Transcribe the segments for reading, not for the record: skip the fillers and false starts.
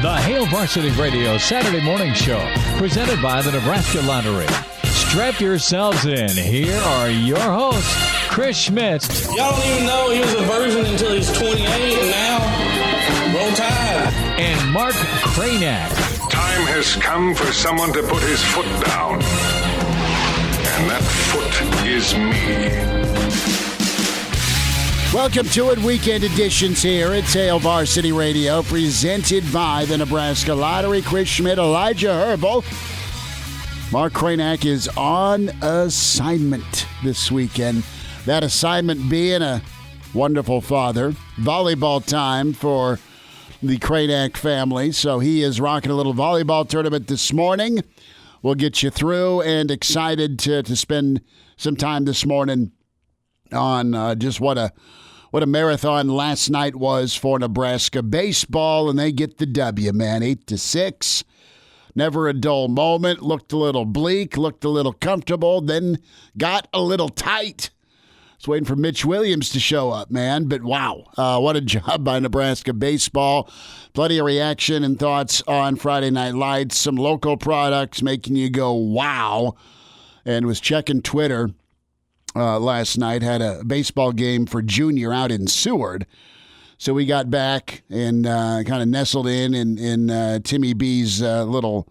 The Hail Varsity Radio Saturday Morning Show, presented by the Nebraska Lottery. Strap yourselves in. Here are your hosts, Chris Schmidt. Y'all don't even know he was a virgin until he's 28, and now, roll tide. And Mark Cranack. Time has come for someone to put his foot down. And that foot is me. Welcome to it, weekend editions here at Hail Varsity Radio, presented by the Nebraska Lottery. Chris Schmidt, Elijah Herbel. Mark Cranack is on assignment this weekend. That assignment being a wonderful father. Volleyball time for the Cranack family. So he is rocking a little volleyball tournament this morning. We'll get you through and excited to spend some time this morning on just what a marathon last night was for Nebraska baseball, and they get the W, man, 8-6. Never a dull moment. Looked a little bleak, looked a little comfortable, then got a little tight. I was waiting for Mitch Williams to show up, man, but wow, what a job by Nebraska baseball. Plenty of reaction and thoughts on Friday Night Lights. Some local products making you go, wow, and was checking Twitter last night, had a baseball game for junior out in Seward. So we got back and kind of nestled in Timmy B's little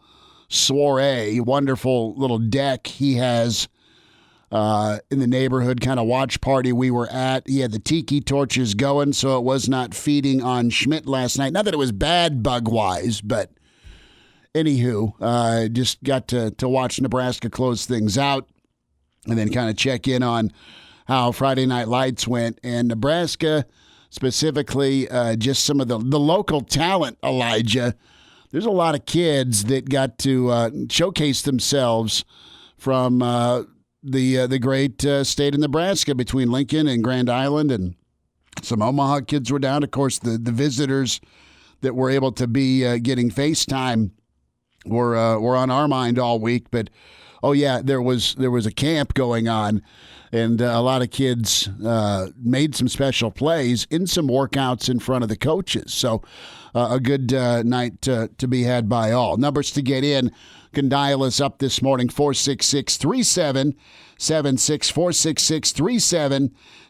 soiree, wonderful little deck he has in the neighborhood, kind of watch party we were at. He had the tiki torches going, so it was not feeding on Schmidt last night. Not that it was bad bug-wise, but anywho, just got to watch Nebraska close things out. And then kind of check in on how Friday Night Lights went. And Nebraska, specifically, just some of the local talent, Elijah. There's a lot of kids that got to showcase themselves from the great state of Nebraska between Lincoln and Grand Island. And some Omaha kids were down. Of course, the visitors that were able to be getting FaceTime were on our mind all week. But oh, yeah, there was a camp going on, and a lot of kids made some special plays in some workouts in front of the coaches. So a good night to be had by all. Numbers to get in can dial us up this morning, 466-3776,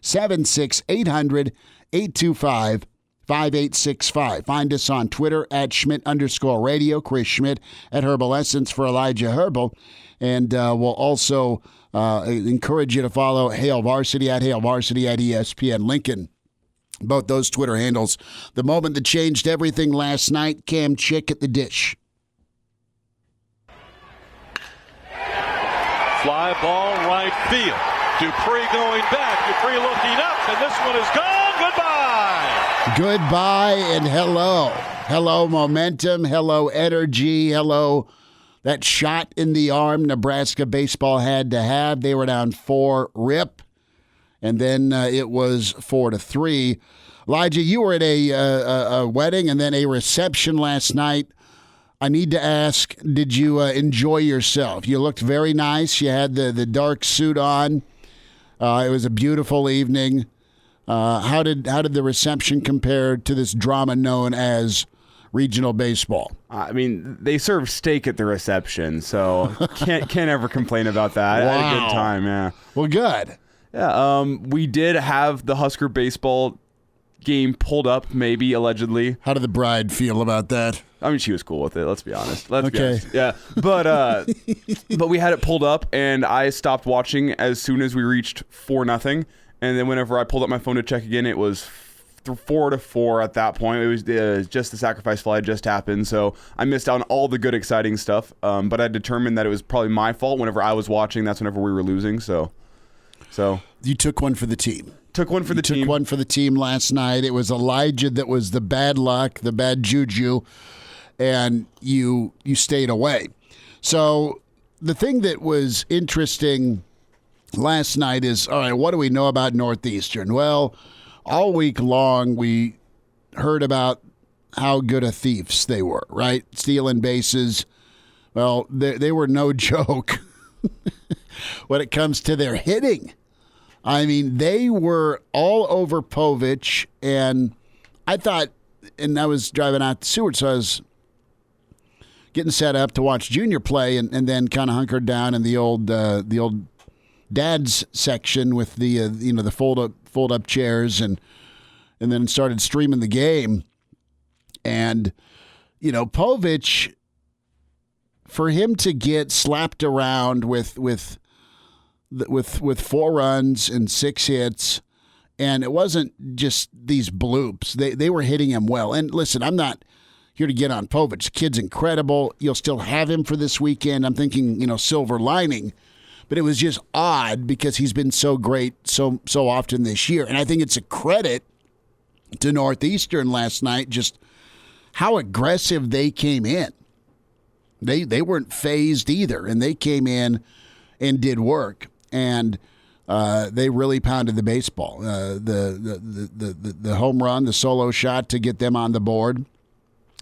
466-3776, 800-825-5865. Find us on Twitter at Schmidt_radio, Chris Schmidt at Herbal Essence for Elijah Herbel. And we'll also encourage you to follow Hail Varsity at ESPN Lincoln. Both those Twitter handles. The moment that changed everything last night, Cam Chick at the dish. Fly ball right field. Dupree going back. Dupree looking up, and this one is gone. Goodbye. Goodbye and hello. Hello, momentum. Hello, energy. Hello, that shot in the arm Nebraska baseball had to have. They were down 4-rip, and then it was 4-3. Elijah, you were at a wedding and then a reception last night. I need to ask, did you enjoy yourself? You looked very nice. You had the dark suit on. It was a beautiful evening. How did the reception compare to this drama known as regional baseball? I mean, they serve steak at the reception, so can't ever complain about that. Wow. I had a good time, yeah. Well, good. Yeah, we did have the Husker baseball game pulled up, maybe, allegedly. How did the bride feel about that? I mean, she was cool with it, let's be honest. Be okay. honest. Yeah, but we had it pulled up, and I stopped watching as soon as we reached 4-0, and then whenever I pulled up my phone to check again, it was 4-4 at that point. It was just the sacrifice fly had just happened, so I missed out on all the good, exciting stuff. But I determined that it was probably my fault. Whenever I was watching, that's whenever we were losing. So you took one for the team. Took one for the team. Took one for the team last night. It was Elijah that was the bad luck, the bad juju, and you stayed away. So the thing that was interesting last night is, all right, what do we know about Northeastern? Well, all week long we heard about how good of thieves they were, right? Stealing bases. Well, they were no joke when it comes to their hitting. I mean, they were all over Povich, and I thought, and I was driving out to Seward, so I was getting set up to watch Junior play, and then kind of hunkered down in the old dad's section with the the fold up chairs, and then started streaming the game. And Povich, for him to get slapped around with 4 runs and 6 hits, and it wasn't just these bloops. They were hitting him well. And listen, I'm not here to get on Povich. The kid's incredible. You'll still have him for this weekend. I'm thinking, silver lining. But it was just odd because he's been so great so often this year. And I think it's a credit to Northeastern last night, just how aggressive they came in. They weren't phased either, and they came in and did work. And they really pounded the baseball. The home run, the solo shot to get them on the board,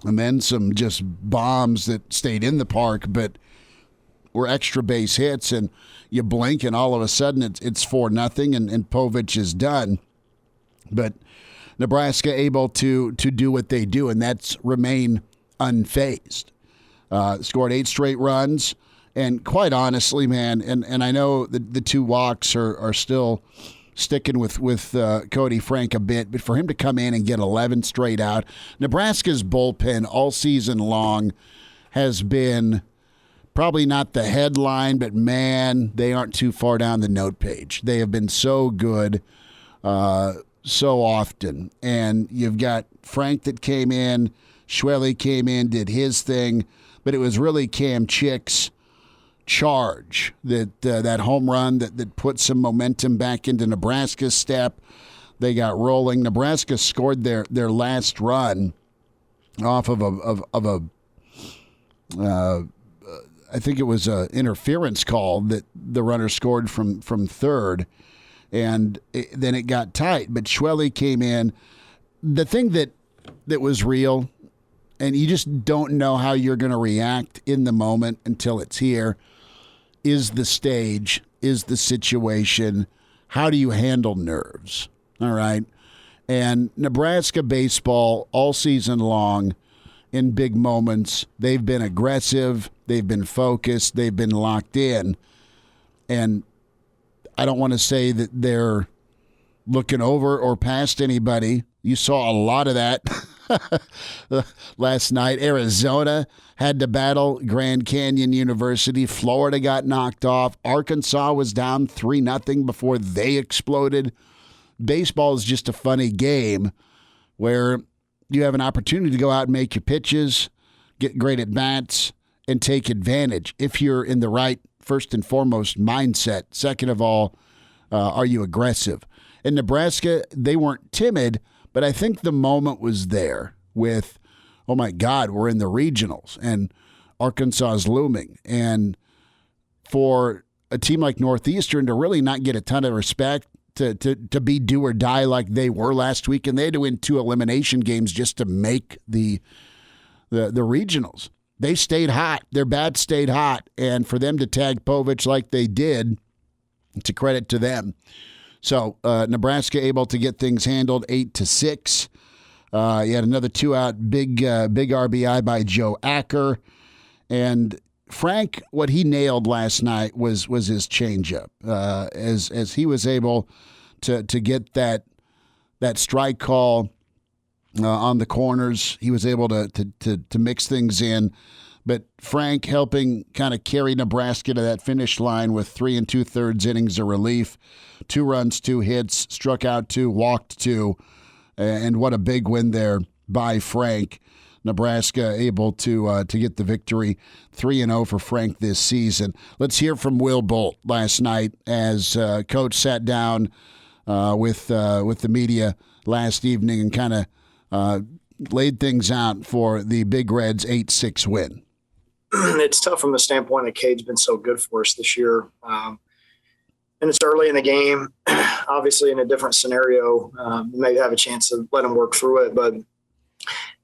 and then some just bombs that stayed in the park but were extra base hits, and you blink and all of a sudden it's 4-0 and Povich is done. But Nebraska able to do what they do, and that's remain unfazed. Scored 8 straight runs. And quite honestly, man, and I know the 2 walks are still sticking with Cody Frank a bit, but for him to come in and get 11 straight out, Nebraska's bullpen all season long has been probably not the headline, but man, they aren't too far down the note page. They have been so good so often. And you've got Frank that came in, Schwelle came in, did his thing, but it was really Cam Chick's charge, that home run that put some momentum back into Nebraska's step. They got rolling. Nebraska scored their last run off of a I think it was an interference call that the runner scored from third, and then it got tight. But Schwelle came in. The thing that was real, and you just don't know how you're going to react in the moment until it's here, is the stage, is the situation. How do you handle nerves? All right. And Nebraska baseball all season long, in big moments, they've been aggressive, they've been focused, they've been locked in. And I don't want to say that they're looking over or past anybody. You saw a lot of that last night. Arizona had to battle Grand Canyon University. Florida got knocked off. Arkansas was down 3-0 before they exploded. Baseball is just a funny game where you have an opportunity to go out and make your pitches, get great at-bats, and take advantage if you're in the right, first and foremost, mindset. Second of all, are you aggressive? In Nebraska, they weren't timid, but I think the moment was there with, oh my God, we're in the regionals and Arkansas is looming. And for a team like Northeastern to really not get a ton of respect, to be do or die like they were last week, and they had to win 2 elimination games just to make the regionals. They stayed hot. Their bats stayed hot, and for them to tag Povich like they did, it's a credit to them. So Nebraska able to get things handled 8-6. You had another 2-out big RBI by Joe Acker, and Frank, what he nailed last night was his changeup. As he was able to get that strike call on the corners, he was able to mix things in. But Frank helping kind of carry Nebraska to that finish line with 3 2/3 innings of relief, 2 runs, 2 hits, struck out 2, walked 2, and what a big win there by Frank. Nebraska able to get the victory, 3-0 for Frank this season. Let's hear from Will Bolt last night as Coach sat down with the media last evening and kind of laid things out for the Big Reds' 8-6 win. It's tough from the standpoint that Cade's been so good for us this year. And it's early in the game. Obviously, in a different scenario, you may have a chance to let him work through it, but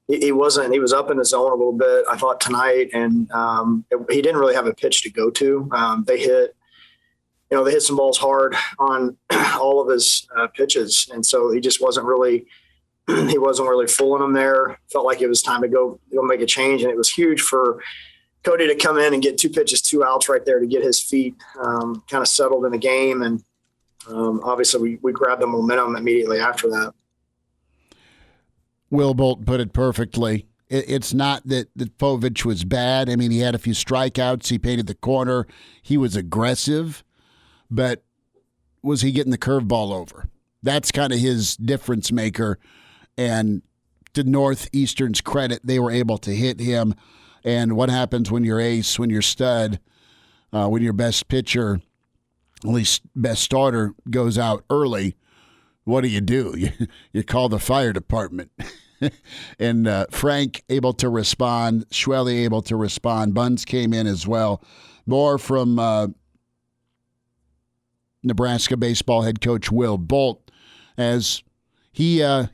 he wasn't. He was up in the zone a little bit, I thought, tonight, and he didn't really have a pitch to go to. They hit some balls hard on all of his pitches, and so he just wasn't really fooling them there. Felt like it was time to go make a change, and it was huge for Cody to come in and get 2 pitches, 2 outs right there to get his feet kind of settled in the game. And obviously we grabbed the momentum immediately after that. Will Bolt put it perfectly. It's not that Povich was bad. I mean, he had a few strikeouts. He painted the corner. He was aggressive. But was he getting the curveball over? That's kind of his difference maker. And to Northeastern's credit, they were able to hit him. And what happens when your ace, when your stud, when your best pitcher, at least best starter, goes out early? What do? You call the fire department. And Frank able to respond, Schwelle able to respond. Buns came in as well. More from Nebraska baseball head coach Will Bolt, as he had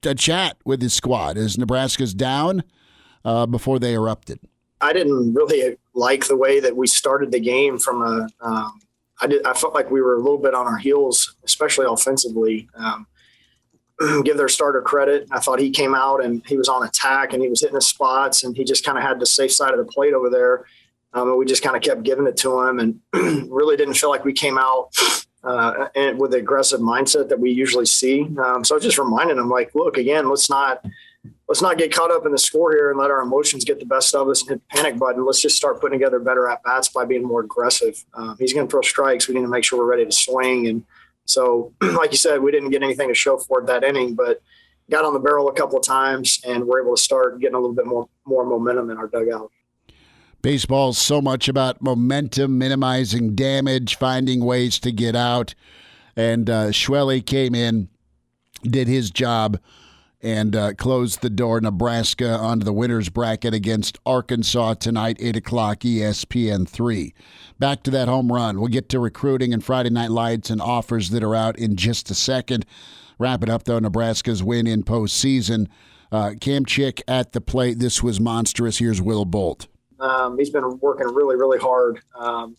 a chat with his squad as Nebraska's down before they erupted. I didn't really like the way that we started the game from I felt like we were a little bit on our heels, especially offensively. Give their starter credit. I thought he came out and he was on attack and he was hitting his spots and he just kind of had the safe side of the plate over there. And we just kind of kept giving it to him and really didn't feel like we came out and with the aggressive mindset that we usually see. So I was just reminding him, like, look, again, let's not get caught up in the score here and let our emotions get the best of us and hit the panic button. Let's just start putting together better at-bats by being more aggressive. He's going to throw strikes. We need to make sure we're ready to swing. And so, like you said, we didn't get anything to show for it that inning, but got on the barrel a couple of times and we're able to start getting a little bit more momentum in our dugout. Baseball's so much about momentum, minimizing damage, finding ways to get out. And Schwelle came in, did his job, and closed the door. Nebraska onto the winner's bracket against Arkansas tonight, 8 o'clock, ESPN 3. Back to that home run. We'll get to recruiting and Friday Night Lights and offers that are out in just a second. Wrap it up, though, Nebraska's win in postseason. Cam Chick at the plate. This was monstrous. Here's Will Bolt. He's been working really, really hard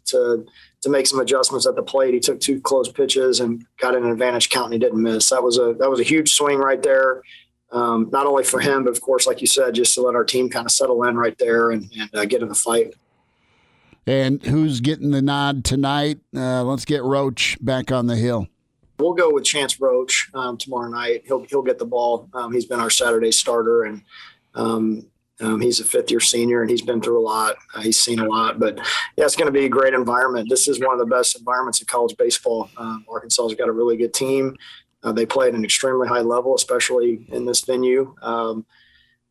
to make some adjustments at the plate. He took 2 close pitches and got an advantage count, and he didn't miss. That was a huge swing right there. Not only for him, but of course, like you said, just to let our team kind of settle in right there and get in the fight. And who's getting the nod tonight? Let's get Roach back on the hill. We'll go with Chance Roach tomorrow night. He'll get the ball. He's been our Saturday starter, and he's a 5th-year senior, and he's been through a lot. He's seen a lot. But, yeah, it's going to be a great environment. This is one of the best environments in college baseball. Arkansas's got a really good team. They play at an extremely high level, especially in this venue.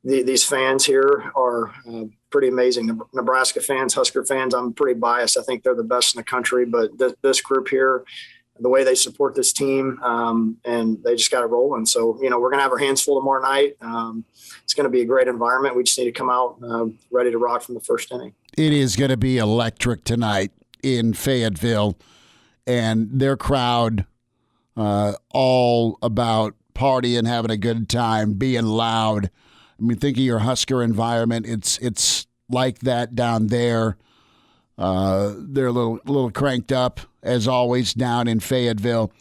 These fans here are pretty amazing. Nebraska fans, Husker fans, I'm pretty biased. I think they're the best in the country. But this group here, the way they support this team, and they just got it rolling. So, we're going to have our hands full tomorrow night. It's going to be a great environment. We just need to come out ready to rock from the first inning. It is going to be electric tonight in Fayetteville, and their crowd all about partying, having a good time, being loud. I mean, think of your Husker environment. It's like that down there. They're a little cranked up, as always, down in Fayetteville.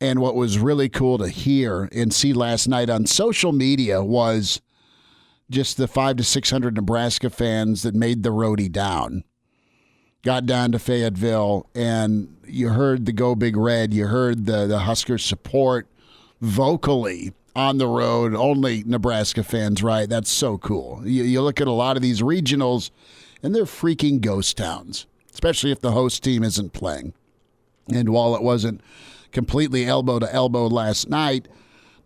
And what was really cool to hear and see last night on social media was just the 500 to 600 Nebraska fans that made the roadie down. Got down to Fayetteville, and you heard the Go Big Red. You heard the Husker support vocally on the road. Only Nebraska fans, right? That's so cool. You look at a lot of these regionals, and they're freaking ghost towns, especially if the host team isn't playing. And while it wasn't completely elbow to elbow last night,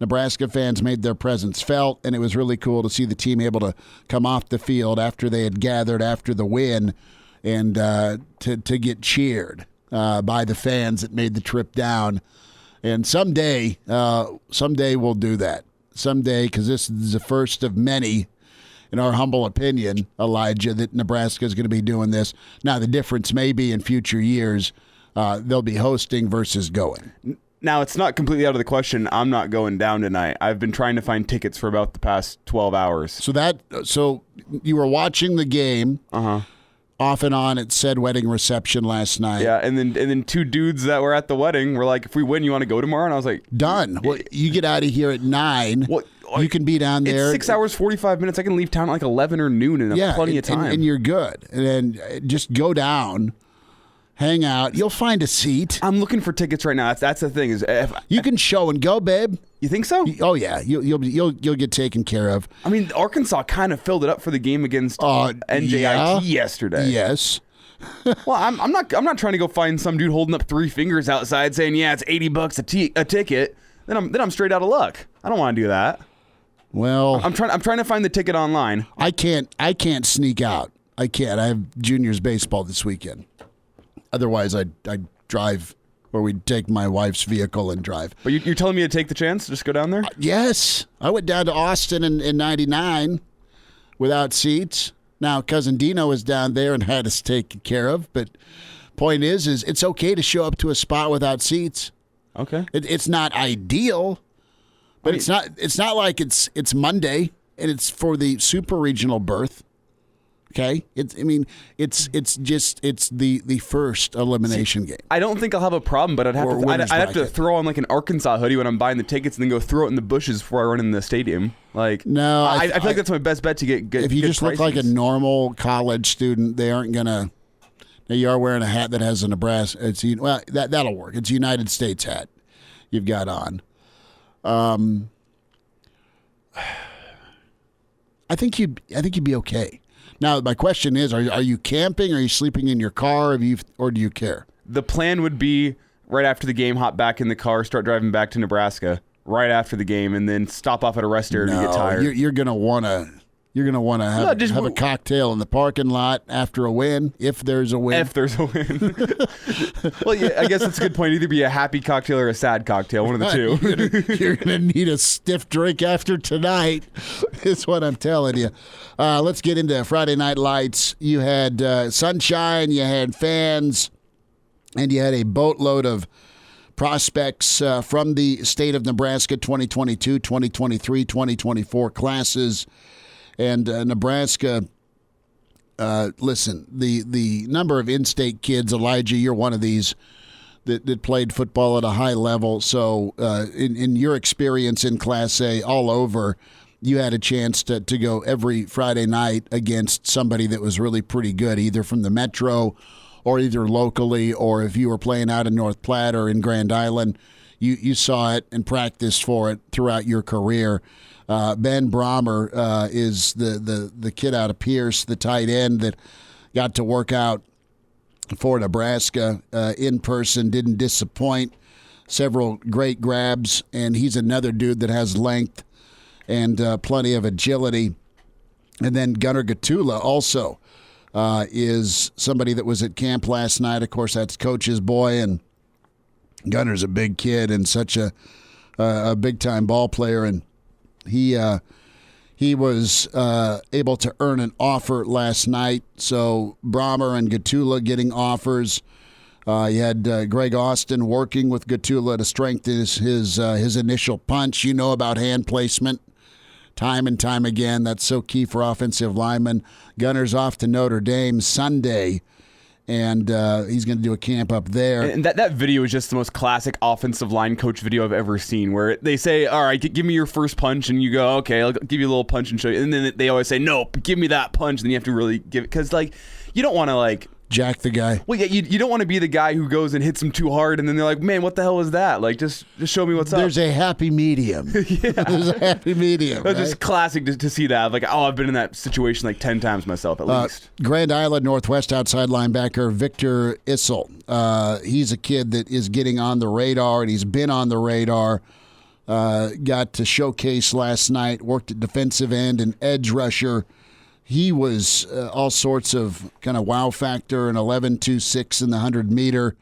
Nebraska fans made their presence felt, and it was really cool to see the team able to come off the field after they had gathered after the win and to get cheered by the fans that made the trip down. And someday we'll do that. Someday, because this is the first of many, in our humble opinion, Elijah, that Nebraska is going to be doing this. Now, the difference may be in future years, they'll be hosting versus going. Now, it's not completely out of the question. I'm not going down tonight. I've been trying to find tickets for about the past 12 hours. So you were watching the game. Off and on at said wedding reception last night. Yeah, and then 2 dudes that were at the wedding were like, if we win, you want to go tomorrow? And I was like, done. Well, you get out of here at 9. Well, You can be down there. It's 6 hours, 45 minutes. I can leave town at like 11 or noon and have plenty of time. And you're good. And then just go down, hang out. You'll find a seat. I'm looking for tickets right now. That's the thing. You can show and go, babe. You think so? Oh yeah, you'll get taken care of. I mean, Arkansas kind of filled it up for the game against NJIT yesterday. Yes. Well, I'm not trying to go find some dude holding up 3 fingers outside saying, "Yeah, it's $80 a ticket." Then I'm straight out of luck. I don't want to do that. Well, I'm trying to find the ticket online. I can't sneak out. I can't. I have juniors baseball this weekend. Otherwise, I'd drive, or we'd take my wife's vehicle and drive. But you're telling me to take the chance? Just go down there? Yes. I went down to Austin in 99 without seats. Now, Cousin Dino was down there and had us taken care of. But point is it's okay to show up to a spot without seats. Okay. It's not ideal, but it's not like it's Monday and it's for the super regional berth. Okay, it's the first elimination game. I don't think I'll have a problem, but I'd have to throw on like an Arkansas hoodie when I'm buying the tickets, and then go throw it in the bushes before I run in the stadium. Like, no, I feel like that's my best bet to get good. If you just prices. look like a normal college student, they aren't gonna. Now you are wearing a hat that has a Nebraska. That'll work. It's a United States hat you've got on. I think you'd be okay. Now, my question is, are you camping? Are you sleeping in your car? Or do you care? The plan would be right after the game, hop back in the car, start driving back to Nebraska right after the game, and then stop off at a rest area to get tired. You're gonna wanna have a cocktail in the parking lot after a win, if there's a win. If there's a win. Well, yeah, I guess that's a good point. Either be a happy cocktail or a sad cocktail, one of the two. You're gonna need a stiff drink after tonight, is what I'm telling you. Let's get into Friday Night Lights. You had sunshine, you had fans, and you had a boatload of prospects from the state of Nebraska 2022, 2023, 2024 classes. And Nebraska, listen, the number of in-state kids, Elijah, you're one of these that played football at a high level. So in your experience in Class A all over, you had a chance to go every Friday night against somebody that was really pretty good, either from the Metro or either locally, or if you were playing out in North Platte or in Grand Island, you saw it and practiced for it throughout your career. Ben Brahmer is the kid out of Pierce, the tight end that got to work out for Nebraska in person, didn't disappoint. Several great grabs, and he's another dude that has length and plenty of agility. And then Gunnar Gatula also is somebody that was at camp last night. Of course, that's Coach's boy, and Gunnar's a big kid and such a big-time ball player, and he was able to earn an offer last night. So Brahmer and Gatula getting offers. You had Greg Austin working with Gatula to strengthen his initial punch. You know about hand placement time and time again. That's so key for offensive linemen. Gunner's off to Notre Dame Sunday, and he's going to do a camp up there. And that video is just the most classic offensive line coach video I've ever seen, where they say, all right, give me your first punch, and you go, okay, I'll give you a little punch and show you. And then they always say, no, give me that punch, and then you have to really give it. Because, you don't want to, jack the guy. Well, yeah, you don't want to be the guy who goes and hits him too hard, and then they're like, man, what the hell was that? Just show me what's up. There's a happy medium. Yeah. There's a happy medium. That's just classic to see that. I've been in that situation 10 times myself at least. Grand Island Northwest outside linebacker Victor Issel. He's a kid that is getting on the radar, and he's been on the radar. Got to showcase last night, worked at defensive end and edge rusher. He was all sorts of kind of wow factor, an 11.26 in the 100-meter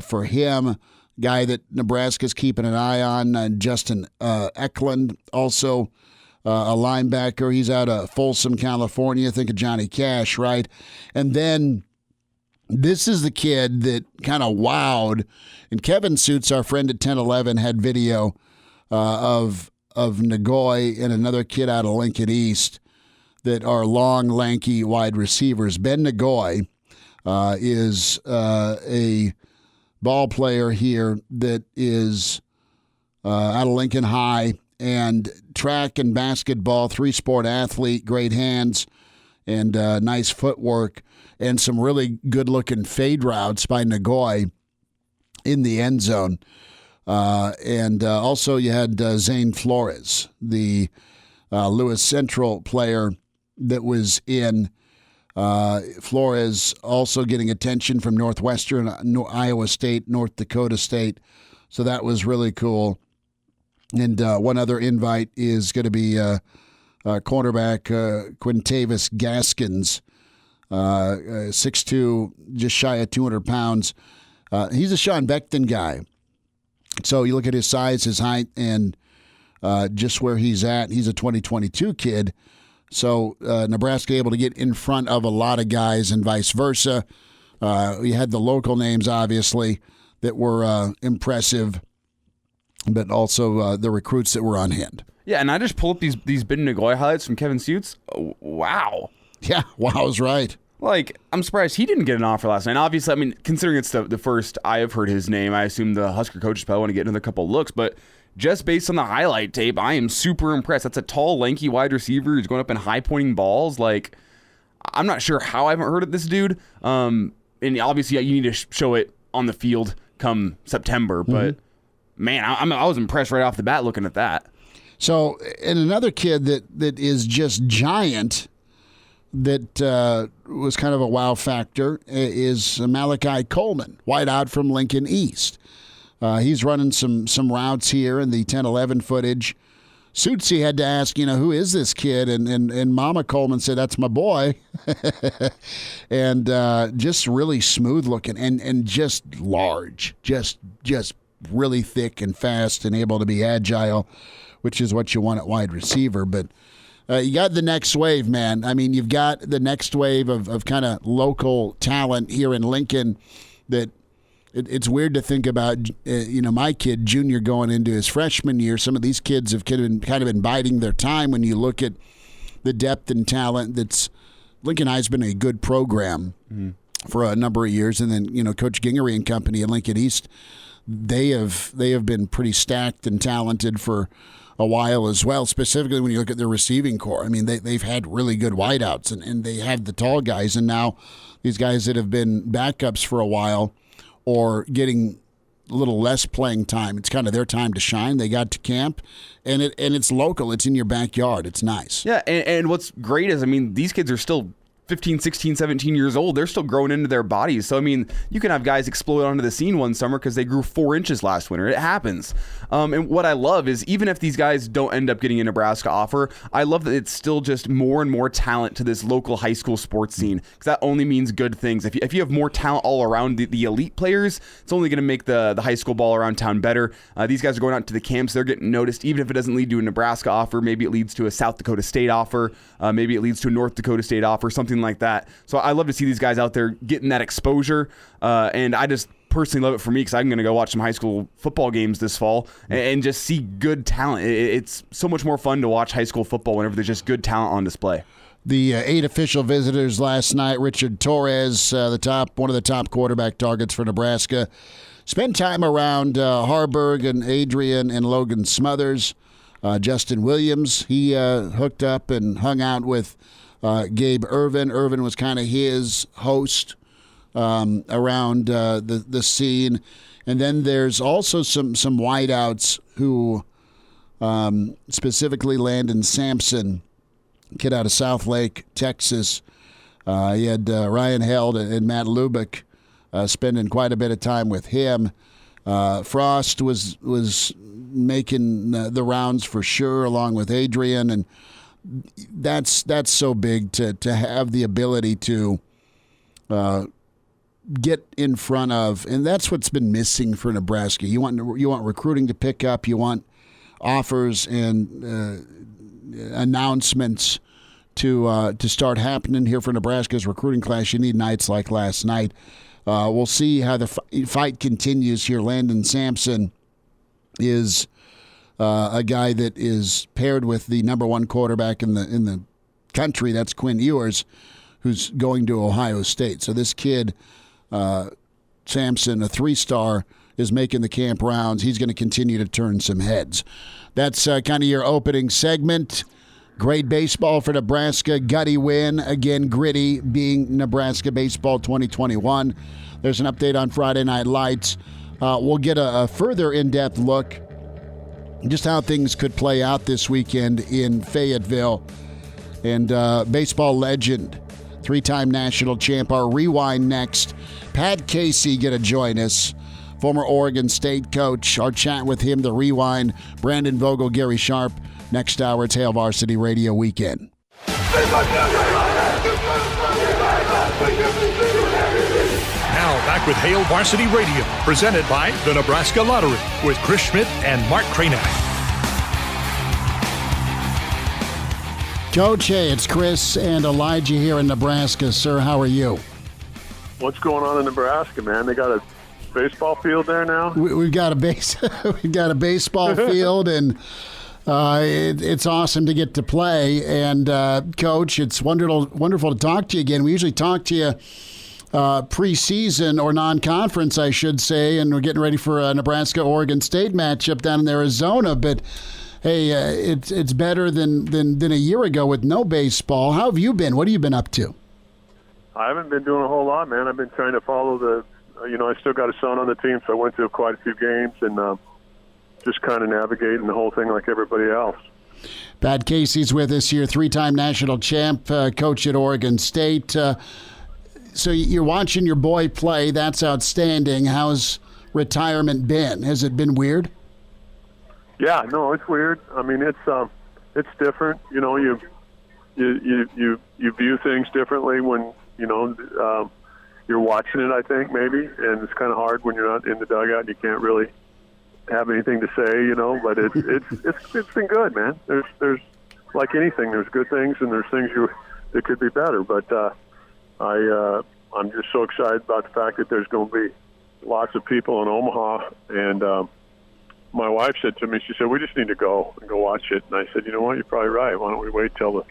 for him. Guy that Nebraska's keeping an eye on, Justin Eklund, also a linebacker. He's out of Folsom, California. Think of Johnny Cash, right? And then this is the kid that kind of wowed. And Kevin Suits, our friend at 1011, had video of Nagoy and another kid out of Lincoln East that are long, lanky wide receivers. Ben Nagoy is a ball player here that is out of Lincoln High, and track and basketball, 3-sport athlete, great hands, and nice footwork, and some really good-looking fade routes by Nagoy in the end zone. And also you had Zane Flores, the Lewis Central player that was in. Flores also getting attention from Northwestern, Iowa State, North Dakota State. So that was really cool. And one other invite is going to be cornerback Quintavis Gaskins, 6'2", just shy of 200 pounds. He's a Sean Beckton guy. So you look at his size, his height, and just where he's at. He's a 2022 kid. So Nebraska able to get in front of a lot of guys and vice versa. We had the local names, obviously, that were impressive, but also the recruits that were on hand. Yeah, and I just pulled up these Ben Nagoy highlights from Kevin Suits. Oh, wow. Yeah, wow's right. Like, I'm surprised he didn't get an offer last night. Obviously, I mean, considering it's the first I have heard his name, I assume the Husker coaches probably want to get another couple looks, but just based on the highlight tape, I am super impressed. That's a tall, lanky wide receiver who's going up and high-pointing balls. Like, I'm not sure how I haven't heard of this dude. And obviously, you need to show it on the field come September. But, man, I was impressed right off the bat looking at that. So, and another kid that is just giant that was kind of a wow factor is Malachi Coleman, wideout from Lincoln East. He's running some routes here in the 10-11 footage. Suitsy had to ask, who is this kid? And Mama Coleman said, that's my boy. And just really smooth looking and just large, just really thick and fast and able to be agile, which is what you want at wide receiver. But you got the next wave, man. I mean, you've got the next wave of kind of local talent here in Lincoln that it's weird to think about, my kid, Junior, going into his freshman year. Some of these kids have kind of been biding their time when you look at the depth and talent that's Lincoln High's been a good program for a number of years. And then, Coach Gingery and company at Lincoln East, they have been pretty stacked and talented for a while as well, specifically when you look at their receiving core. I mean, they've had really good wideouts, and they have the tall guys. And now these guys that have been backups for a while or getting a little less playing time, it's kind of their time to shine. They got to camp, and it's local. It's in your backyard. It's nice. Yeah, and what's great is, these kids are still 15, 16, 17 years old. They're still growing into their bodies. So, you can have guys explode onto the scene one summer because they grew 4 inches last winter. It happens. And what I love is even if these guys don't end up getting a Nebraska offer, I love that it's still just more and more talent to this local high school sports scene, because that only means good things. If you have more talent all around the elite players, it's only going to make the high school ball around town better. These guys are going out to the camps. They're getting noticed. Even if it doesn't lead to a Nebraska offer, maybe it leads to a South Dakota State offer. Maybe it leads to a North Dakota State offer, something like that. So I love to see these guys out there getting that exposure, and I just personally love it for me because I'm going to go watch some high school football games this fall and just see good talent. It's so much more fun to watch high school football whenever there's just good talent on display. The 8 official visitors last night, Richard Torres, one of the top quarterback targets for Nebraska, spent time around Harburg and Adrian and Logan Smothers. Justin Williams, he hooked up and hung out with Gabe Irvin. Irvin was kind of his host around the scene. And then there's also some wideouts who, specifically Landon Sampson, kid out of South Lake, Texas. He had Ryan Held and Matt Lubick spending quite a bit of time with him. Frost was making the rounds for sure, along with Adrian, and that's so big to have the ability to get in front of, and that's what's been missing for Nebraska. You want recruiting to pick up. You want offers and announcements to start happening here for Nebraska's recruiting class. You need nights like last night. We'll see how the fight continues here. Landon Sampson is a guy that is paired with the number 1 quarterback in the country. That's Quinn Ewers, who's going to Ohio State. So this kid, Sampson, a 3-star, is making the camp rounds. He's going to continue to turn some heads. That's kind of your opening segment. Great baseball for Nebraska. Gutty win. Again, gritty being Nebraska baseball 2021. There's an update on Friday Night Lights. We'll get a further in-depth look just how things could play out this weekend in Fayetteville. And baseball legend, three-time national champ, our rewind next. Pat Casey going to join us, former Oregon State coach. Our chat with him, the rewind. Brandon Vogel, Gary Sharp. Next hour, it's Hail Varsity Radio Weekend. Now back with Hail Varsity Radio, presented by the Nebraska Lottery with Chris Schmidt and Mark Cranack. Coach, hey, it's Chris and Elijah here in Nebraska. Sir, how are you? What's going on in Nebraska, man? They got a baseball field there now? We've got a baseball field, and it's awesome to get to play. And, Coach, it's wonderful to talk to you again. We usually talk to you preseason or non-conference, I should say, and we're getting ready for a Nebraska-Oregon State matchup down in Arizona. But, hey, it's better than a year ago with no baseball. How have you been? What have you been up to? I haven't been doing a whole lot, man. I've been trying to follow I still got a son on the team, so I went to quite a few games and just kind of navigating the whole thing like everybody else. Pat Casey's with us here, three-time national champ, coach at Oregon State. So you're watching your boy play. That's outstanding. How's retirement been? Has it been weird? Yeah, no, it's weird. I mean, it's different. You know, you view things differently when you're watching it. I think maybe, and it's kind of hard when you're not in the dugout and you can't really have anything to say. But it's been good, man. There's like anything. There's good things and there's things that could be better. But I'm just so excited about the fact that there's going to be lots of people in Omaha. And my wife said to me, she said, we just need to go watch it. And I said, you know what, you're probably right. Why don't we wait till the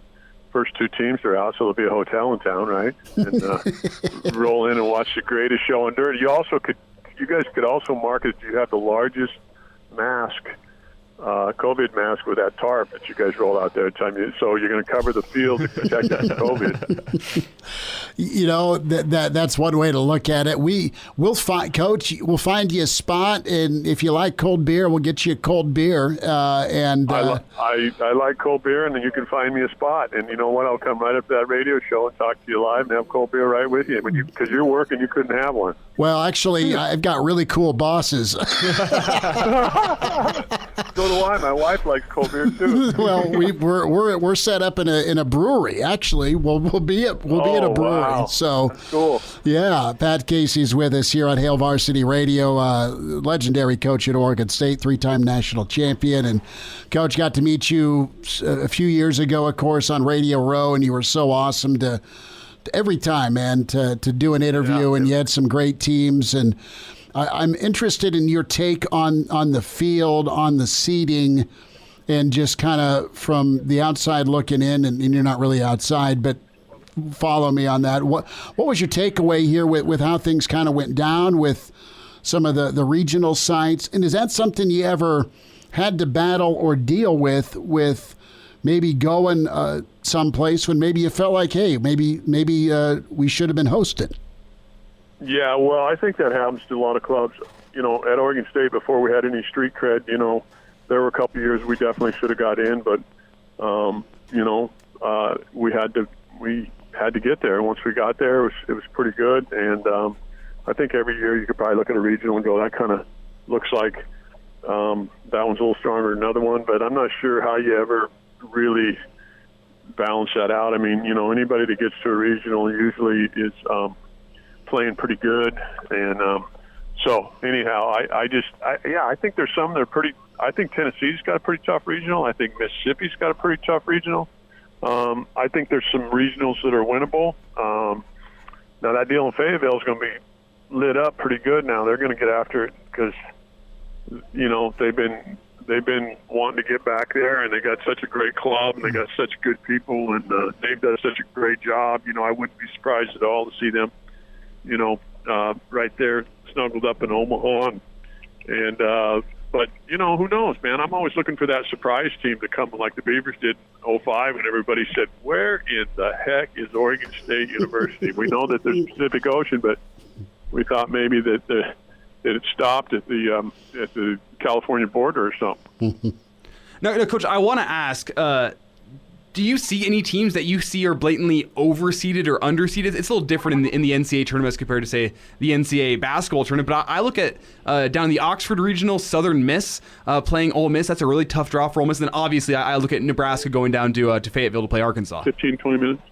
first two teams are out, so there'll be a hotel in town, right? And roll in and watch the greatest show on dirt. You guys could also market you have the largest mask, COVID mask with that tarp that you guys roll out there. So you're going to cover the field to protect against COVID. That's one way to look at it. We'll find, Coach. We'll find you a spot, and if you like cold beer, we'll get you a cold beer. I like cold beer, and then you can find me a spot. And you know what? I'll come right up to that radio show and talk to you live and have cold beer right with you. Because you're working, you couldn't have one. Well, actually, I've got really cool bosses. So do I. My wife likes cold beer too. Well, we're set up in a brewery. Actually, we'll be at a brewery. Wow. So that's cool. Yeah, Pat Casey's with us here on Hail Varsity Radio. Legendary coach at Oregon State, three-time national champion, and Coach, got to meet you a few years ago, of course, on Radio Row, and you were so awesome to every time, man, to do an interview, and you had some great teams. And I'm interested in your take on the field, on the seating, and just kind of from the outside looking in, and you're not really outside, but follow me on that. What was your takeaway here with how things kind of went down with some of the regional sites? And is that something you ever had to battle or deal with maybe going someplace when maybe you felt like, hey, maybe we should have been hosted? Yeah, well, I think that happens to a lot of clubs. At Oregon State, before we had any street cred, there were a couple of years we definitely should have got in, but we had to get there. Once we got there, it was pretty good. And I think every year you could probably look at a regional and go, that kind of looks like that one's a little stronger than another one. But I'm not sure how you ever really balance that out. I mean, anybody that gets to a regional usually is playing pretty good. And so anyhow, I think there's some that are pretty. I think Tennessee's got a pretty tough regional. I think Mississippi's got a pretty tough regional. I think there's some regionals that are winnable. Now that deal in Fayetteville is going to be lit up pretty good. Now they're going to get after it because they've been wanting to get back there, and they got such a great club, and they got such good people, and they've done such a great job. I wouldn't be surprised at all to see them, right there snuggled up in Omaha. And And but who knows, man? I'm always looking for that surprise team to come like the Beavers did in 2005, when everybody said, "Where in the heck is Oregon State University?" We know that there's Pacific Ocean, but we thought maybe that it stopped at the California border or something. No, Coach, I want to ask. Do you see any teams that you see are blatantly overseeded or underseeded? It's a little different in the NCAA tournament as compared to, say, the NCAA basketball tournament. But I look at down in the Oxford Regional, Southern Miss playing Ole Miss. That's a really tough draw for Ole Miss. And then obviously I look at Nebraska going down to Fayetteville to play Arkansas. 15, 20 minutes?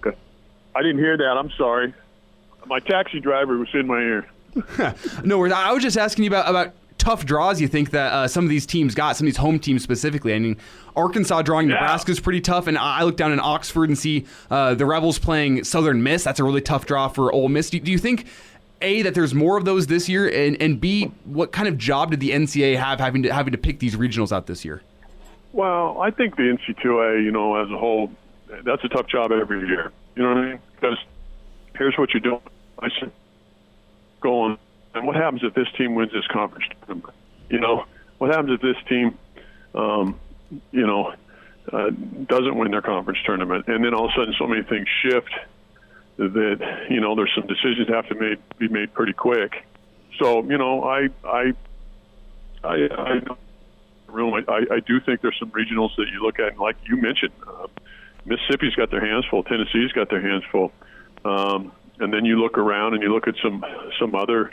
Okay. I didn't hear that. I'm sorry. My taxi driver was in my ear. No worries. I was just asking you about tough draws you think that some of these teams got, some of these home teams specifically. I mean, Arkansas drawing Nebraska is pretty tough, and I look down in Oxford and see the Rebels playing Southern Miss. That's a really tough draw for Ole Miss. Do you think, A, that there's more of those this year, and B, what kind of job did the NCAA have having to pick these regionals out this year? Well, I think the NCAA, as a whole, that's a tough job every year. You know what I mean? Because here's what you're doing. I said, go on. And what happens if this team wins this conference tournament? What happens if this team, doesn't win their conference tournament? And then all of a sudden so many things shift that, there's some decisions have to be made pretty quick. So, I do think there's some regionals that you look at, and like you mentioned, Mississippi's got their hands full, Tennessee's got their hands full. And then you look around and you look at some other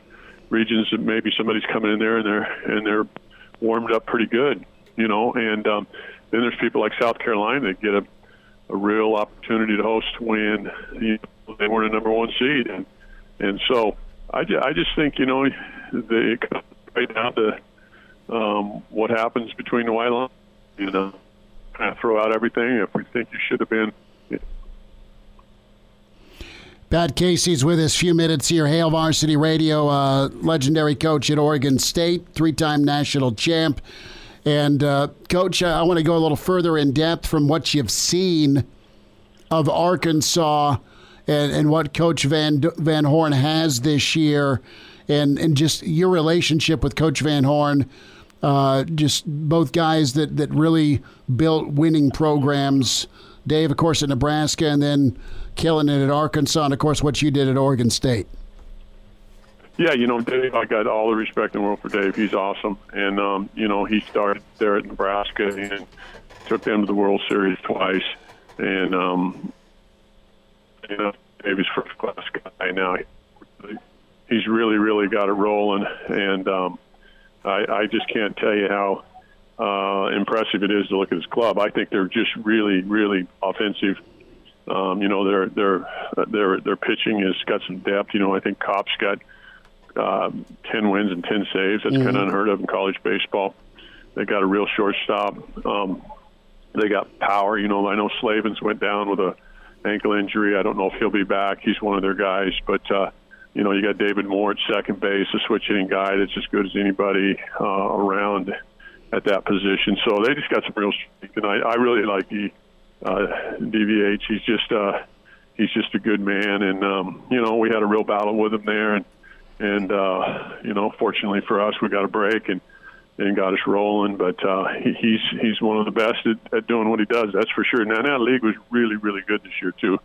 regions that maybe somebody's coming in there and they're warmed up pretty good, and then there's people like South Carolina that get a real opportunity to host when they weren't a number one seed, and so I just think it comes right down to what happens between the white line, kind of throw out everything if we think you should have been. Pat Casey's with us, few minutes here. Hail Varsity Radio, legendary coach at Oregon State, three-time national champ. And, Coach, I want to go a little further in depth from what you've seen of Arkansas and what Coach Van Horn has this year, and just your relationship with Coach Van Horn, just both guys that really built winning programs. Dave, of course, at Nebraska, and then killing it at Arkansas, and, of course, what you did at Oregon State. Yeah, Dave, I got all the respect in the world for Dave. He's awesome. And, he started there at Nebraska and took them to the World Series twice. And, Dave is first-class guy now. He's really, really got it rolling. And I just can't tell you how impressive it is to look at his club. I think they're just really, really offensive. Their pitching has got some depth. I think Kopp's got 10 wins and 10 saves. That's kind of unheard of in college baseball. They got a real shortstop. They got power. I know Slavens went down with a ankle injury. I don't know if he'll be back. He's one of their guys. But, you got David Moore at second base, a switch-hitting guy that's as good as anybody around at that position. So they just got some real strength. And I really like the DVH. He's just a good man. And, we had a real battle with him there. And fortunately for us, we got a break and got us rolling. But he's one of the best at doing what he does. That's for sure. Now that league was really, really good this year too.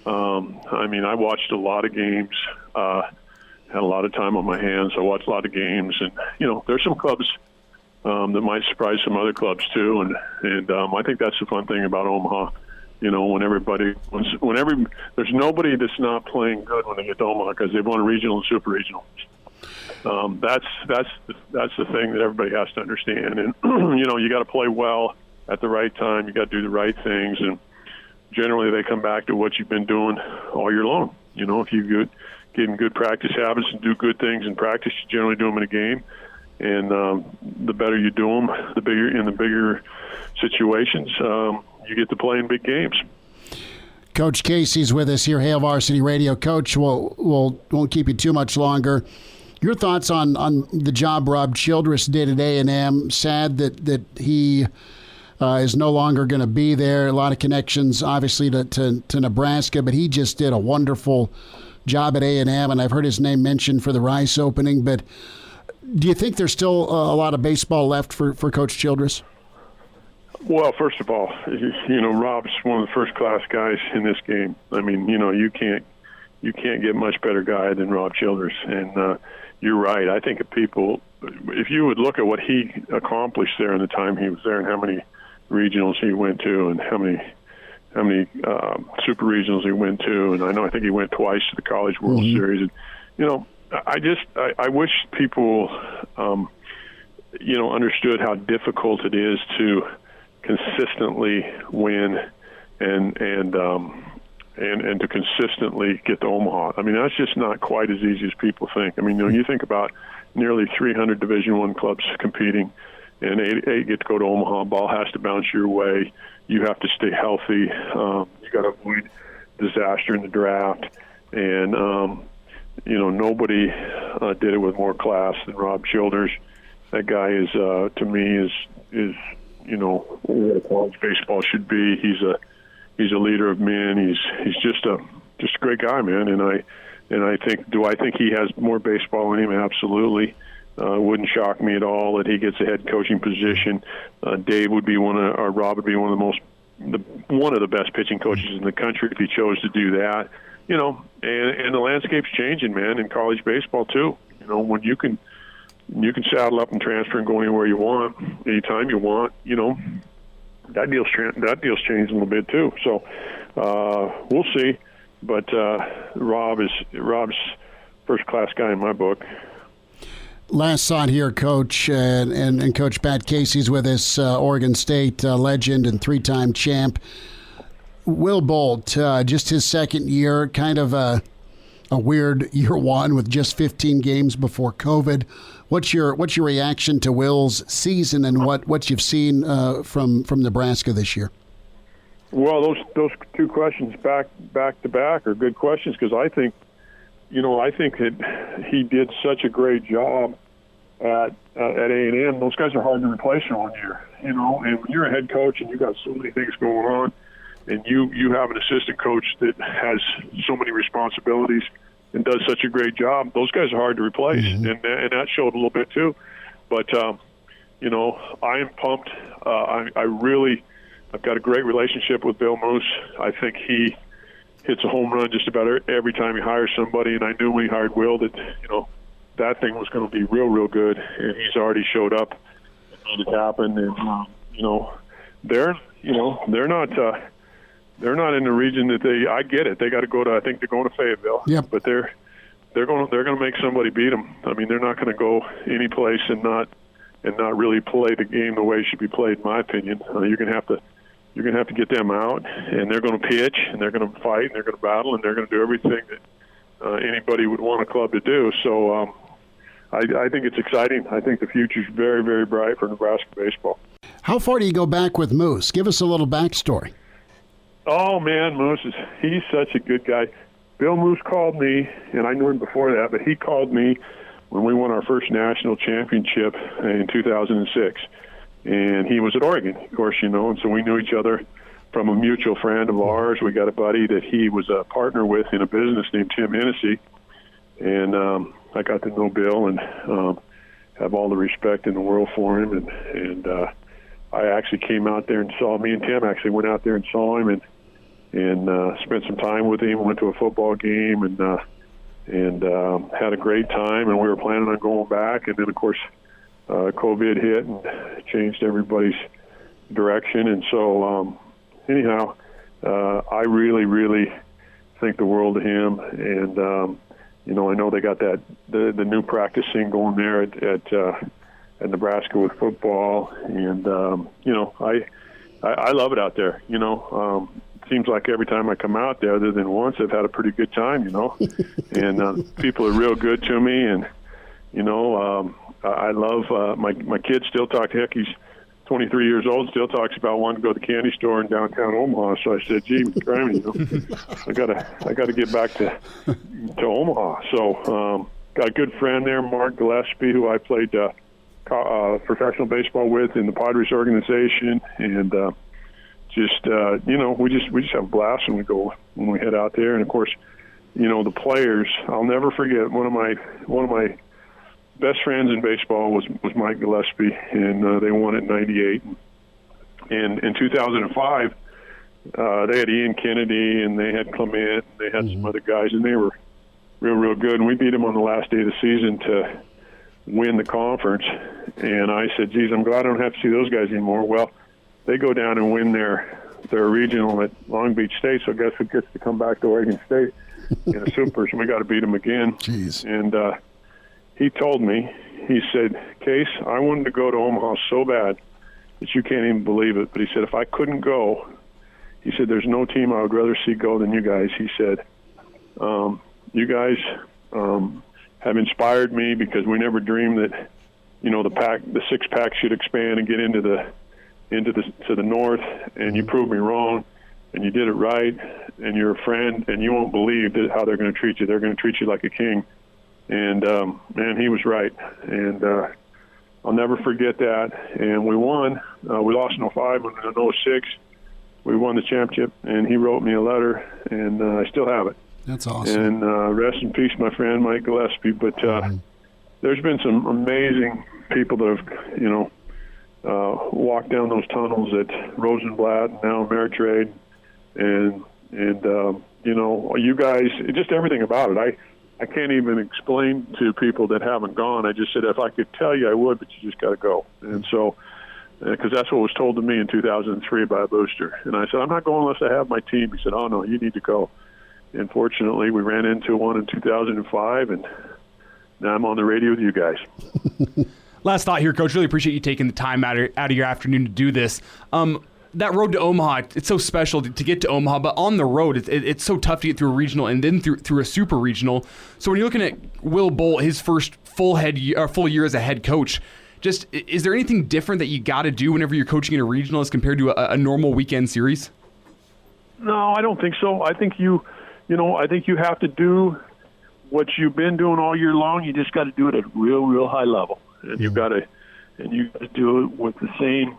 I watched a lot of games. Had a lot of time on my hands. I watched a lot of games, and there's some clubs that might surprise some other clubs too. And I think that's the fun thing about Omaha. There's nobody that's not playing good when they get to Omaha because they've won regional and super regional. That's the thing that everybody has to understand. And you got to play well at the right time. You got to do the right things, and generally they come back to what you've been doing all year long. If you get in good practice habits and do good things in practice, you generally do them in a game. And the better you do them, the bigger situations, you get to play in big games. Coach Casey's with us here, Hail Varsity Radio. Coach, won't keep you too much longer. Your thoughts on the job Rob Childress did at A&M. Sad that he is no longer going to be there. A lot of connections, obviously, to Nebraska, but he just did a wonderful job at A&M, and I've heard his name mentioned for the Rice opening. But Do you think there's still a lot of baseball left for Coach Childress? Well, first of all, Rob's one of the first-class guys in this game. I mean, you can't get much better guy than Rob Childress. And you're right. I think if you would look at what he accomplished there in the time he was there and how many regionals he went to and how many super regionals he went to, and I think he went twice to the College World Series. And I wish people understood how difficult it is to consistently win and to consistently get to Omaha. I mean, that's just not quite as easy as people think. I mean, you think about nearly 300 Division I clubs competing, and eight get to go to Omaha. Ball has to bounce your way. You have to stay healthy. You got to avoid disaster in the draft, and nobody did it with more class than Rob Childress. That guy is, to me, is what a college baseball should be. He's a leader of men. He's just a great guy, man. And I think he has more baseball in him? Absolutely. Wouldn't shock me at all that he gets a head coaching position. Rob would be one of the best pitching coaches in the country if he chose to do that. And the landscape's changing, man, in college baseball too. When you can saddle up and transfer and go anywhere you want, anytime you want. That deal's changed a little bit too. So we'll see. But Rob's first-class guy in my book. Last thought here, Coach, and Coach Pat Casey's with us, Oregon State legend and three-time champ. Will Bolt, just his second year, kind of a weird year one with just 15 games before COVID. What's your reaction to Will's season and what you've seen from Nebraska this year? Well, those two questions back to back are good questions because I think that he did such a great job at A&M. Those guys are hard to replace in 1 year, and when you're a head coach and you got so many things going on, and you have an assistant coach that has so many responsibilities and does such a great job, those guys are hard to replace, and that showed a little bit too. But I am pumped. I've got a great relationship with Bill Moose. I think he hits a home run just about every time he hires somebody, and I knew when he hired Will that that thing was going to be real good, and he's already showed up and made it happen. And they're not in the region that I get it. They got to go to. I think they're going to Fayetteville. Yep. But they're going to make somebody beat them. I mean, they're not going to go any place and not really play the game the way it should be played, in my opinion. You're going to have to get them out, and they're going to pitch, and they're going to fight, and they're going to battle, and they're going to do everything that anybody would want a club to do. So I think it's exciting. I think the future's very, very bright for Nebraska baseball. How far do you go back with Moose? Give us a little backstory. Oh, man, he's such a good guy. Bill Moose called me, and I knew him before that, but he called me when we won our first national championship in 2006. And he was at Oregon, of course, and so we knew each other from a mutual friend of ours. We got a buddy that he was a partner with in a business named Tim Hennessy. And I got to know Bill and have all the respect in the world for him. And I actually came out there and me and Tim actually went out there and saw him and spent some time with him, went to a football game and had a great time. And we were planning on going back. And then, of course, COVID hit and changed everybody's direction. And so, anyhow, I really, really think the world of him. And, I know they got the new practice scene going there at Nebraska with football. And, I love it out there. It seems like every time I come out there, other than once, I've had a pretty good time, and people are real good to me. And, I love my kid still talk. Heck, he's 23 years old, still talks about wanting to go to the candy store in downtown Omaha. So I said, "Gee, Grammy, I gotta get back to Omaha." So got a good friend there, Mark Gillespie, who I played professional baseball with in the Padres organization, and we just have a blast when we head out there. And of course, the players. I'll never forget one of my best friends in baseball was Mike Gillespie, and they won it in '98. And in 2005, they had Ian Kennedy, and they had Clement, and they had some other guys, and they were real good. And we beat them on the last day of the season to win the conference. And I said, geez, I'm glad I don't have to see those guys anymore. Well, they go down and win their regional at Long Beach State, so guess who gets to come back to Oregon State in a Supers, and we got to beat them again. Jeez. And he told me, he said, Case, I wanted to go to Omaha so bad that you can't even believe it. But he said, if I couldn't go, he said, there's no team I would rather see go than you guys. He said, you guys have inspired me because we never dreamed that, the six-pack should expand and get into the north, and you proved me wrong, and you did it right, and you're a friend, and you won't believe how they're going to treat you. They're going to treat you like a king. And, man, he was right. And I'll never forget that. And we won. We lost in 05, and in 06, we won the championship, and he wrote me a letter, and I still have it. That's awesome. And rest in peace, my friend, Mike Gillespie. But there's been some amazing people that have, walked down those tunnels at Rosenblatt and now Ameritrade, and you guys, just everything about it. I can't even explain to people that haven't gone. I just said, if I could tell you, I would, but you just got to go. And so, because that's what was told to me in 2003 by a booster. And I said, I'm not going unless I have my team. He said, oh, no, you need to go. And fortunately, we ran into one in 2005, and now I'm on the radio with you guys. Last thought here, Coach. Really appreciate you taking the time out of your afternoon to do this. That road to Omaha, it's so special to get to Omaha, but on the road, it's so tough to get through a regional and then through a super regional. So when you're looking at Will Bolt, his first full year as a head coach, just is there anything different that you got to do whenever you're coaching in a regional as compared to a normal weekend series? No, I don't think so. I think I think you have to do what you've been doing all year long. You just got to do it at a real high level, and you got to do it with the same,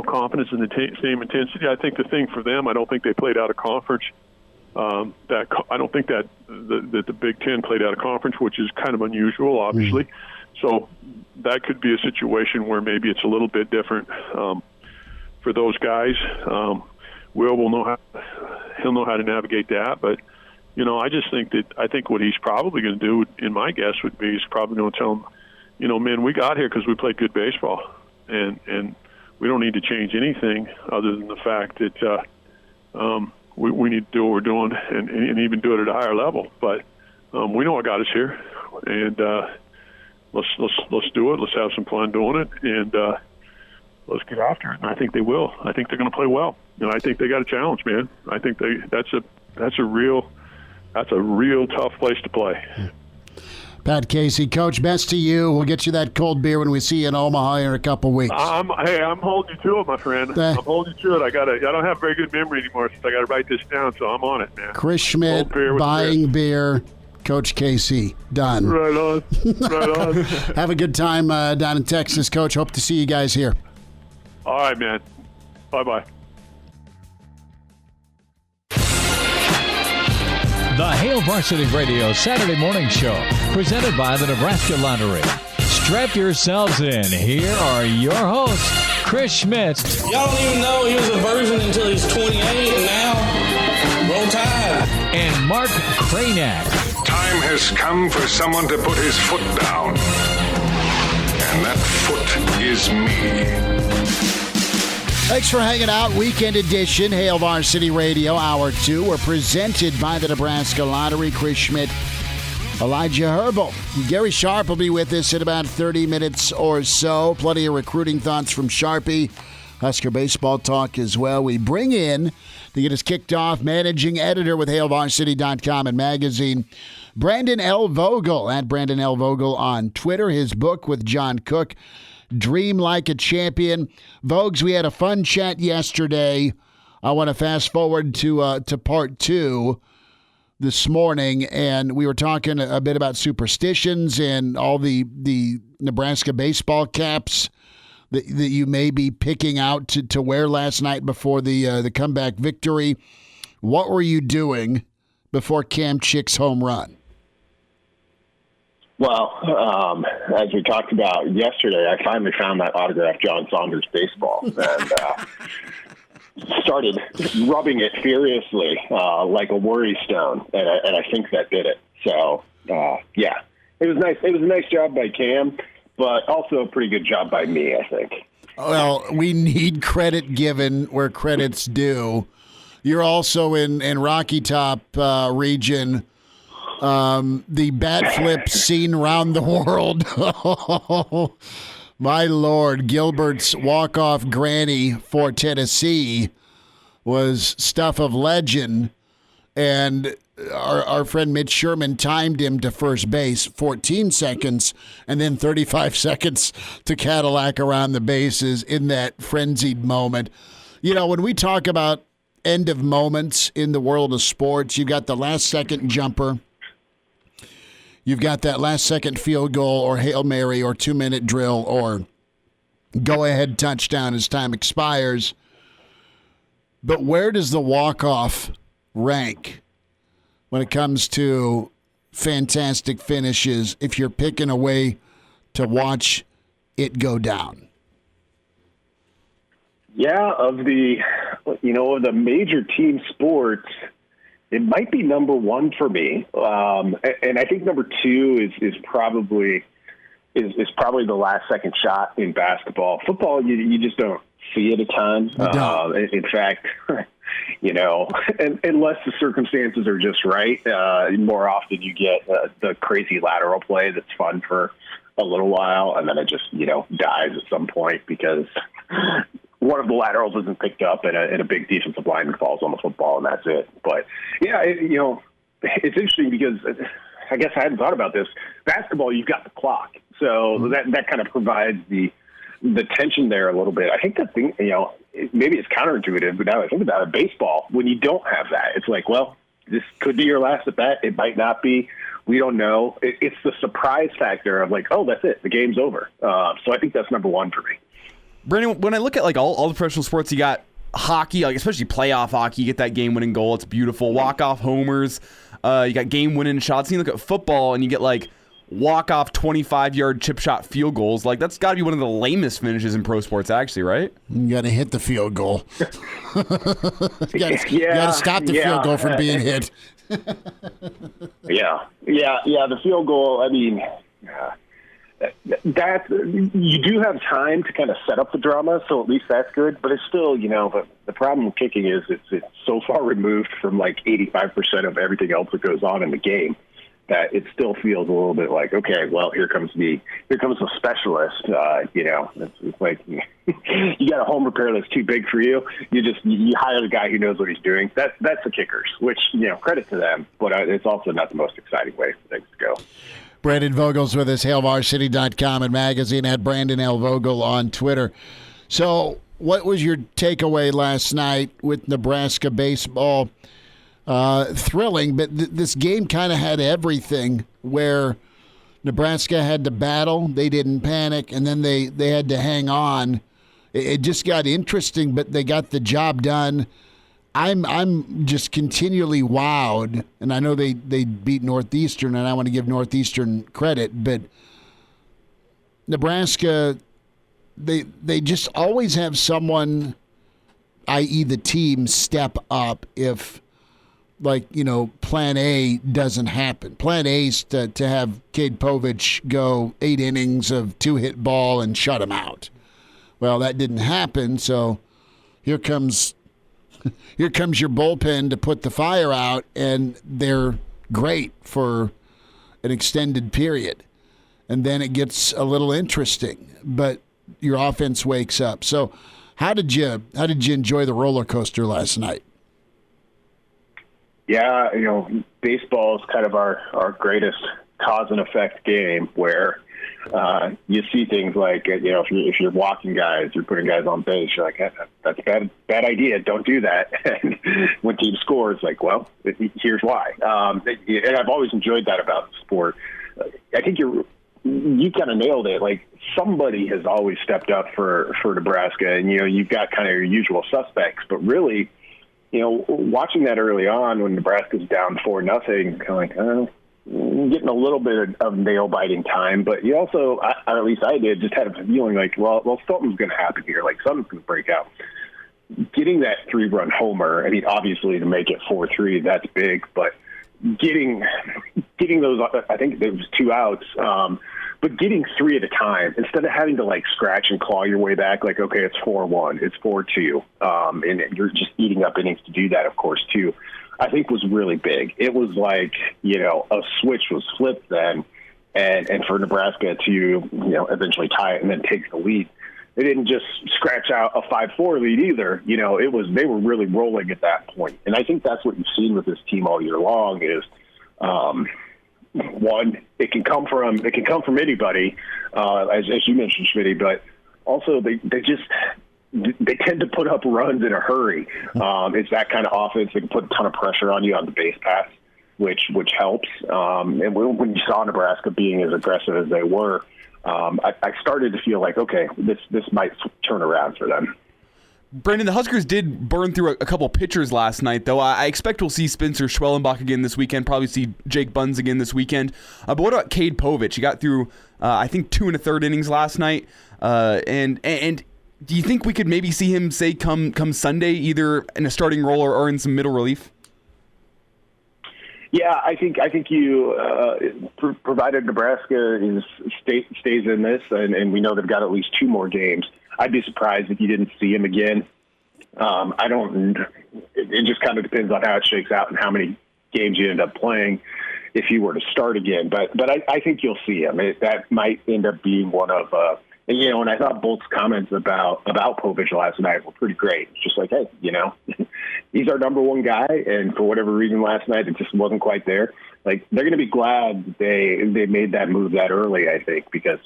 confidence and the same intensity. I think the thing for them, I don't think they played out of conference. I don't think that the Big Ten played out of conference, which is kind of unusual, obviously. So that could be a situation where maybe it's a little bit different for those guys. Will know he'll know how to navigate that, but I think what he's probably going to do, in my guess, would be he's probably going to tell them, man, we got here because we played good baseball, and we don't need to change anything other than the fact that we need to do what we're doing and even do it at a higher level. But we know what got us here, and let's do it. Let's have some fun doing it, and let's get after it. And I think they will. I think they're going to play well, and I think they got a challenge, man. I think that's a real tough place to play. Pat Casey, Coach, best to you. We'll get you that cold beer when we see you in Omaha in a couple weeks. I'm holding you to it, my friend. I'm holding you to it. I don't have very good memory anymore, so I got to write this down. So I'm on it, man. Chris Schmidt buying beer. Coach Casey, done. Right on. Right on. Have a good time down in Texas, Coach. Hope to see you guys here. All right, man. Bye-bye. The Hail Varsity Radio Saturday Morning Show, presented by the Nebraska Lottery. Strap yourselves in. Here are your hosts, Chris Schmidt. Y'all don't even know he was a virgin until he's 28, and now, roll tide. And Mark Cranack. Time has come for someone to put his foot down. And that foot is me. Thanks for hanging out. Weekend edition, Hail Varsity Radio, Hour 2. We're presented by the Nebraska Lottery. Chris Schmidt, Elijah Herbel. Gary Sharp will be with us in about 30 minutes or so. Plenty of recruiting thoughts from Sharpie. Husker baseball talk as well. We bring in, to get us kicked off, managing editor with HailVarsity.com and magazine, Brandon L. Vogel, at Brandon L. Vogel on Twitter. His book with John Cook, Dream Like a Champion. Vogues, we had a fun chat yesterday. I want to fast forward to part 2 this morning, and we were talking a bit about superstitions and all the Nebraska baseball caps that you may be picking out to wear last night before the comeback victory. What were you doing before Cam Chick's home run? Well, as we talked about yesterday, I finally found that autographed John Saunders baseball and started rubbing it furiously like a worry stone, and I think that did it. So, yeah, it was nice. It was a nice job by Cam, but also a pretty good job by me, I think. Well, we need credit given where credit's due. You're also in Rocky Top region. The bat flip seen around the world. Oh, my Lord. Gilbert's walk-off granny for Tennessee was stuff of legend. And our friend Mitch Sherman timed him to first base, 14 seconds, and then 35 seconds to Cadillac around the bases in that frenzied moment. You know, when we talk about end of moments in the world of sports, you've got the last-second jumper. You've got that last-second field goal or Hail Mary or 2-minute drill or go-ahead touchdown as time expires. But where does the walk-off rank when it comes to fantastic finishes if you're picking a way to watch it go down? Yeah, of the major team sports, it might be number one for me. And I think number two is probably the last second shot in basketball. Football, you just don't see it a ton. In fact, unless the circumstances are just right, more often you get the crazy lateral play that's fun for a little while, and then it just, dies at some point because one of the laterals isn't picked up and a big defensive lineman falls on the football, and that's it. But, yeah, it's interesting because I guess I hadn't thought about this. Basketball, you've got the clock. So that kind of provides the tension there a little bit. I think the thing, maybe it's counterintuitive, but now I think about it, baseball, when you don't have that, it's like, well, this could be your last at bat. It might not be. We don't know. It's the surprise factor of like, oh, that's it. The game's over. So I think that's number one for me. Brandon, when I look at like all the professional sports, you got hockey, like especially playoff hockey, you get that game-winning goal. It's beautiful. Walk-off homers. You got game-winning shots. And you look at football, and you get like walk-off 25-yard chip shot field goals. Like that's got to be one of the lamest finishes in pro sports, actually, right? You got to hit the field goal. you got to stop the field goal from being hit. Yeah. The field goal. I mean. That you do have time to kind of set up the drama, so at least that's good. But it's still, the problem with kicking is it's so far removed from like 85% of everything else that goes on in the game that it still feels a little bit like, okay, well, here comes the specialist. It's like you got a home repair that's too big for you. You hire the guy who knows what he's doing. That's the kickers, which credit to them, but it's also not the most exciting way for things to go. Brandon Vogel's with us, HailVarsity.com and magazine at Brandon L. Vogel on Twitter. So what was your takeaway last night with Nebraska baseball? Thrilling, but this game kind of had everything where Nebraska had to battle. They didn't panic, and then they had to hang on. It just got interesting, but they got the job done. I'm just continually wowed, and I know they beat Northeastern, and I want to give Northeastern credit, but Nebraska, they just always have someone, i.e. the team, step up if, Plan A doesn't happen. Plan A is to have Cade Povich go 8 innings of 2-hit ball and shut him out. Well, that didn't happen, so here comes your bullpen to put the fire out, and they're great for an extended period. And then it gets a little interesting, but your offense wakes up. So how did you enjoy the roller coaster last night? Yeah, baseball is kind of our greatest cause and effect game where you see things like, if you're walking guys, you're putting guys on base, you're like, that's a bad idea. Don't do that. And when team scores, like, well, here's why. And I've always enjoyed that about the sport. I think you kind of nailed it. Like, somebody has always stepped up for Nebraska, and, you've got kind of your usual suspects, but really, watching that early on when Nebraska's down 4-0, kind of like, getting a little bit of nail-biting time, but you also, or at least I did, just had a feeling like, well, something's going to happen here. Like, something's going to break out. Getting that 3-run homer, I mean, obviously to make it 4-3, that's big, but getting those, I think there was 2 outs, but getting 3 at a time, instead of having to, like, scratch and claw your way back, like, okay, it's 4-1, it's 4-2, and you're just eating up innings to do that, of course, too, I think was really big. It was like, a switch was flipped then, and for Nebraska to, eventually tie it and then take the lead. They didn't just scratch out a 5-4 lead either. They were really rolling at that point. And I think that's what you've seen with this team all year long is, one, it can come from anybody, as you mentioned, Schmitty, but also they tend to put up runs in a hurry. It's that kind of offense that can put a ton of pressure on you on the base pass, which helps. And when you saw Nebraska being as aggressive as they were, I started to feel like, okay, this might turn around for them. Brandon, the Huskers did burn through a couple pitchers last night, though. I expect we'll see Spencer Schwellenbach again this weekend, probably see Jake Buns again this weekend. But what about Cade Povich? He got through, I think, 2 1/3 innings last night. And do you think we could maybe see him, say, come Sunday, either in a starting role or in some middle relief? Yeah, I think you provided Nebraska stays in this, and we know they've got at least 2 more games. I'd be surprised if you didn't see him again. It just kind of depends on how it shakes out and how many games you end up playing if he were to start again. But I think you'll see him. That might end up being one of and I thought Bolt's comments about Povich last night were pretty great. It's just like, hey, he's our number 1 guy, and for whatever reason last night it just wasn't quite there. Like, they're going to be glad they made that move that early, I think, because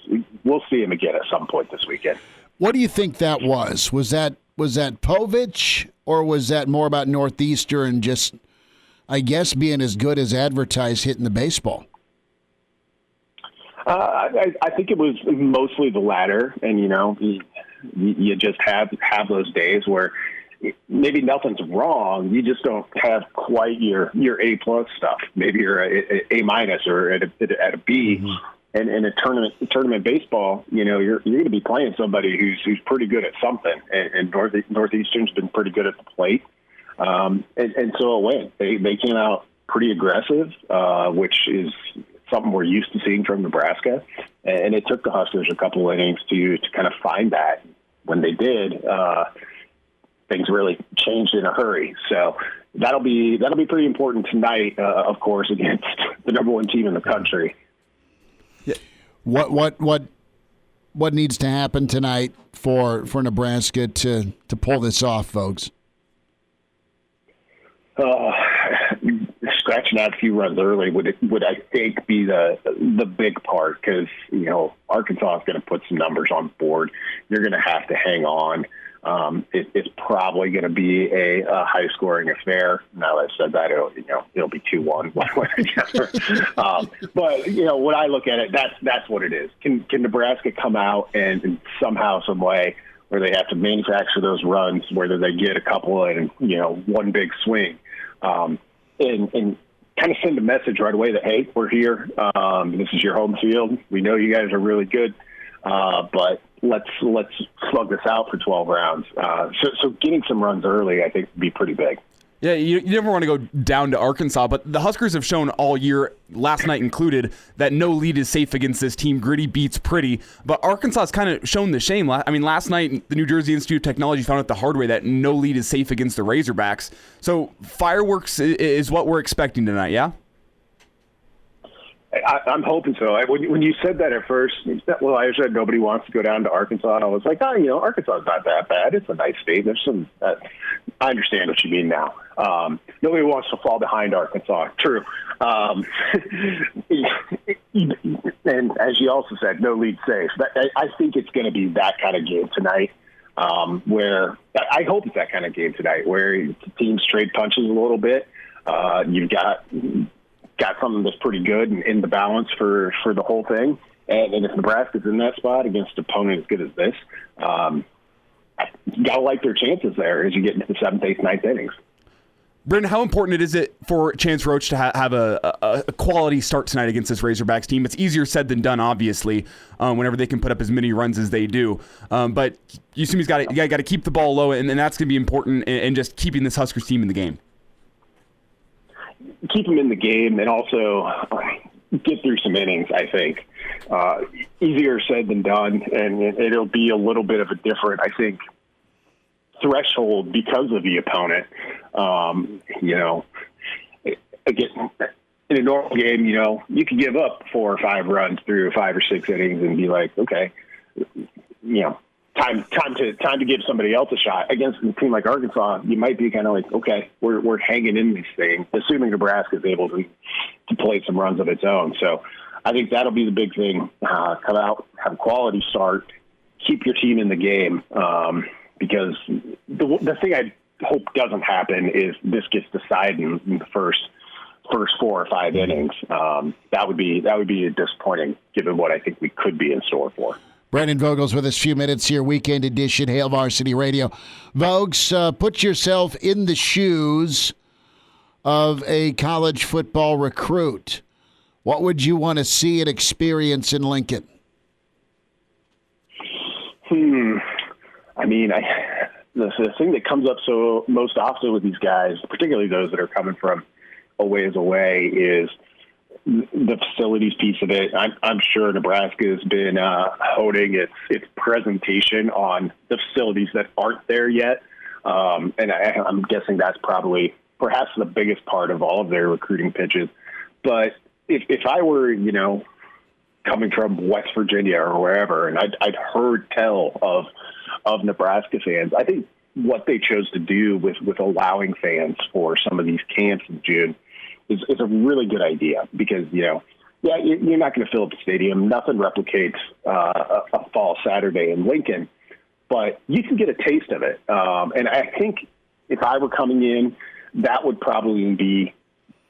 we'll see him again at some point this weekend. What do you think that was? Was that Povich, or was that more about Northeastern just, I guess, being as good as advertised hitting the baseball? I think it was mostly the latter, and you just have those days where maybe nothing's wrong, you just don't have quite your A+ stuff. Maybe you're A- or at a B. Mm-hmm. And in a tournament baseball, you're going to be playing somebody who's pretty good at something, and Northeastern's been pretty good at the plate, and so it went. They came out pretty aggressive, which is something we're used to seeing from Nebraska, and it took the Huskers a couple innings to kind of find that. When they did, things really changed in a hurry. So that'll be pretty important tonight, of course, against the number 1 team in the country. Yeah. What needs to happen tonight for Nebraska to pull this off, folks? Scratching out a few runs early would I think be the big part, because Arkansas is going to put some numbers on the board. You're going to have to hang on. It's probably going to be a high scoring affair. Now that I've said that, it'll be 2-1 one way or the other. But when I look at it, that's what it is. Can Nebraska come out and somehow, some way, where they have to manufacture those runs, whether they get a couple and one big swing, and kind of send a message right away that, hey, we're here. This is your home field. We know you guys are really good, but let's slug this out for 12 rounds. So getting some runs early, I think, would be pretty big. Yeah, you never want to go down to Arkansas, but the Huskers have shown all year, last night included, that no lead is safe against this team. Gritty beats pretty, but Arkansas has kind of shown the shame. I mean, last night, the New Jersey Institute of Technology found out the hard way that no lead is safe against the Razorbacks. So fireworks is what we're expecting tonight, yeah? I'm hoping so. When you said that at first, well, I said nobody wants to go down to Arkansas. I was like, Arkansas is not that bad. It's a nice state. There's some. I understand what you mean now. Nobody wants to fall behind Arkansas. True. And as you also said, no lead safe. I think it's going to be that kind of game tonight. Where I hope it's that kind of game tonight, where the teams trade punches a little bit. You've got something that's pretty good and in the balance for the whole thing. And if Nebraska's in that spot against an opponent as good as this, you got to like their chances there as you get into the 7th, 8th, 9th innings. Brendan, how important is it for Chance Roach to have a quality start tonight against this Razorbacks team? It's easier said than done, obviously, whenever they can put up as many runs as they do. But you assume he's got to keep the ball low, and that's going to be important in just keeping this Huskers team in the game. Keep them in the game and also get through some innings, I think. Easier said than done, and it'll be a little bit of a different, I think, threshold because of the opponent. Again, in a normal game, you could give up 4 or 5 runs through 5 or 6 innings and be like, okay, time to give somebody else a shot. Against a team like Arkansas, you might be kind of like, okay, we're hanging in these things, assuming Nebraska is able to play some runs of its own. So I think that'll be the big thing. Come out, have a quality start, keep your team in the game. Because the thing I hope doesn't happen is this gets decided in the first 4 or 5 innings. That would be disappointing given what I think we could be in store for. Brandon Vogel's with us a few minutes here, weekend edition, Hail Varsity Radio. Vogues, put yourself in the shoes of a college football recruit. What would you want to see and experience in Lincoln? I mean, the thing that comes up so most often with these guys, particularly those that are coming from a ways away, is the facilities piece of it. I'm sure Nebraska has been honing its presentation on the facilities that aren't there yet, and I'm guessing that's perhaps the biggest part of all of their recruiting pitches. But if I were, coming from West Virginia or wherever, and I'd heard tell of Nebraska fans, I think what they chose to do with allowing fans for some of these camps in June is a really good idea because, you're not going to fill up the stadium. Nothing replicates a fall Saturday in Lincoln, but you can get a taste of it. And I think if I were coming in, that would probably be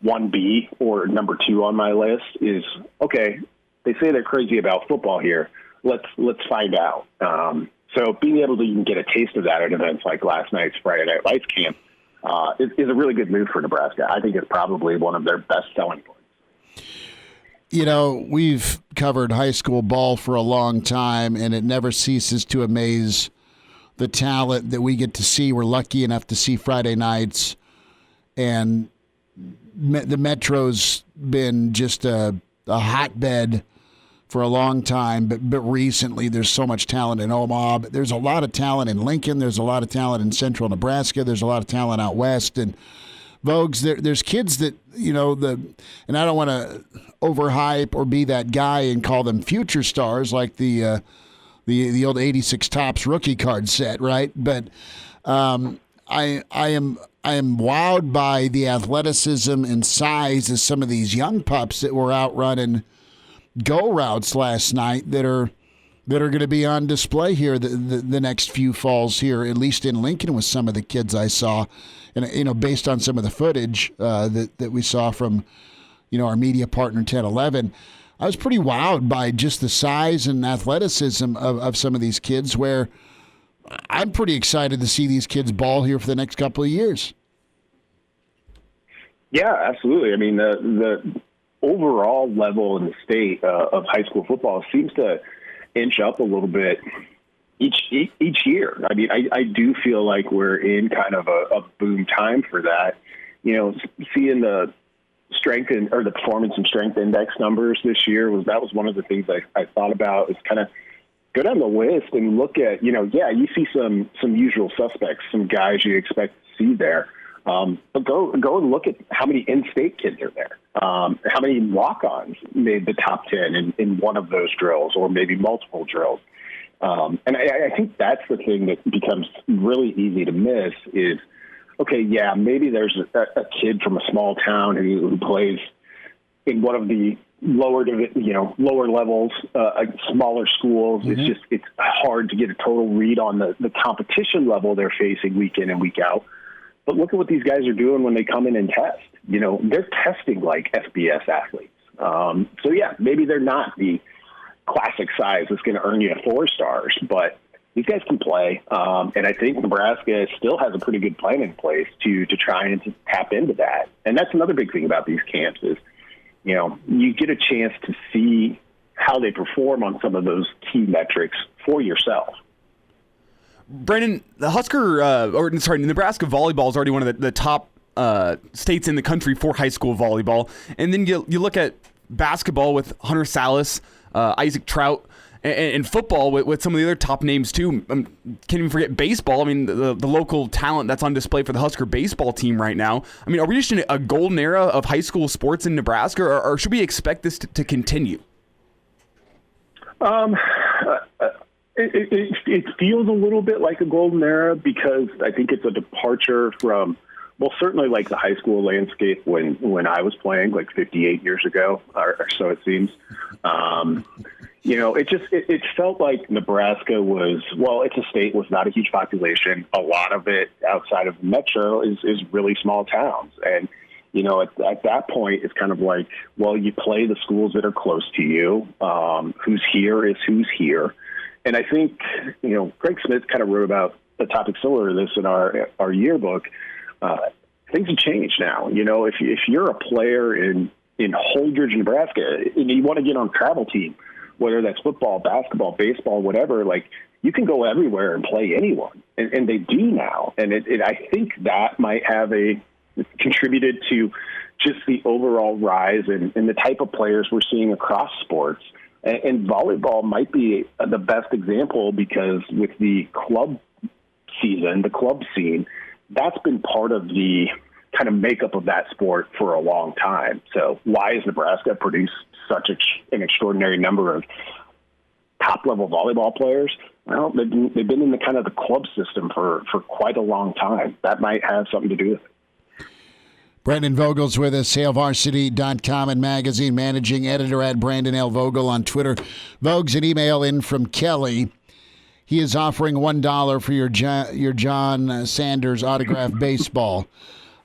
1B or number 2 on my list is, okay, they say they're crazy about football here. Let's find out. So being able to even get a taste of that at events like last night's Friday Night Lights camp is a really good move for Nebraska. I think it's probably one of their best selling points. We've covered high school ball for a long time, and it never ceases to amaze the talent that we get to see. We're lucky enough to see Friday nights, and the Metro's been just a hotbed for a long time, but recently there's so much talent in Omaha, but there's a lot of talent in Lincoln, there's a lot of talent in central Nebraska, there's a lot of talent out west, and Vogues, there's kids that, and I don't want to overhype or be that guy and call them future stars like the old 86 Topps rookie card set, right? But I am wowed by the athleticism and size of some of these young pups that were out running go routes last night that are going to be on display here the next few falls here, at least in Lincoln with some of the kids I saw, and based on some of the footage that we saw from our media partner 1011, I was pretty wowed by just the size and athleticism of some of these kids. Where I'm pretty excited to see these kids ball here for the next couple of years. Yeah, absolutely. I mean, the overall level in the state of high school football seems to inch up a little bit each year. I mean, I do feel like we're in kind of a boom time for that. Seeing the strength or the performance and strength index numbers this year was one of the things I thought about is kind of go down the list and look at, you see some usual suspects, some guys you expect to see there. But go and look at how many in-state kids are there. How many walk-ons made the top 10 in one of those drills or maybe multiple drills. And I think that's the thing that becomes really easy to miss is, okay, yeah, maybe there's a kid from a small town who plays in one of the lower levels, smaller schools. Mm-hmm. It's hard to get a total read on the competition level they're facing week in and week out. But look at what these guys are doing when they come in and test. They're testing like FBS athletes. So, yeah, maybe they're not the classic size that's going to earn you 4 stars. But these guys can play. And I think Nebraska still has a pretty good plan in place to try and to tap into that. And that's another big thing about these camps is, you get a chance to see how they perform on some of those key metrics for yourself. Brandon, Nebraska volleyball is already one of the top states in the country for high school volleyball. And then you look at basketball with Hunter Salas, Isaac Trout, and football with some of the other top names too. Can't even forget baseball. I mean, the local talent that's on display for the Husker baseball team right now. I mean, are we just in a golden era of high school sports in Nebraska, or should we expect this to continue? It feels a little bit like a golden era because I think it's a departure from, well, certainly like the high school landscape when I was playing like 58 years ago, or so it seems. It felt like Nebraska was, well, it's a state with not a huge population. A lot of it outside of Metro is really small towns. And, at that point, it's kind of like, well, you play the schools that are close to you. Who's here is who's here. And I think, Craig Smith kind of wrote about a topic similar to this in our yearbook. Things have changed now. If you're a player in Holdridge, Nebraska, and you want to get on a travel team, whether that's football, basketball, baseball, whatever, like you can go everywhere and play anyone. And they do now. And I think that might have contributed to just the overall rise in the type of players we're seeing across sports. And volleyball might be the best example because with the club season, the club scene, that's been part of the kind of makeup of that sport for a long time. So why has Nebraska produced such an extraordinary number of top-level volleyball players? Well, they've been in the kind of the club system for quite a long time. That might have something to do with it. Brandon Vogel's with us, HailVarsity.com and magazine managing editor at Brandon L. Vogel on Twitter. Vogue's an email in from Kelly. He is offering $1 for your John Sanders autographed baseball.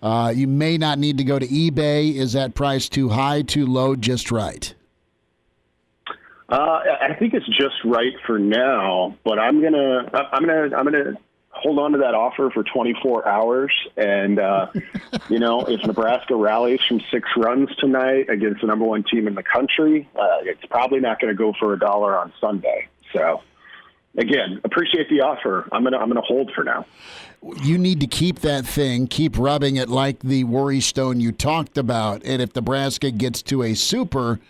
You may not need to go to eBay. Is that price too high, too low, just right? I think it's just right for now, but I'm gonna hold on to that offer for 24 hours. And, if Nebraska rallies from 6 runs tonight against the number one team in the country, it's probably not going to go for $1 on Sunday. So, again, appreciate the offer. I'm gonna hold for now. You need to keep that thing, keep rubbing it like the worry stone you talked about. And if Nebraska gets to a super,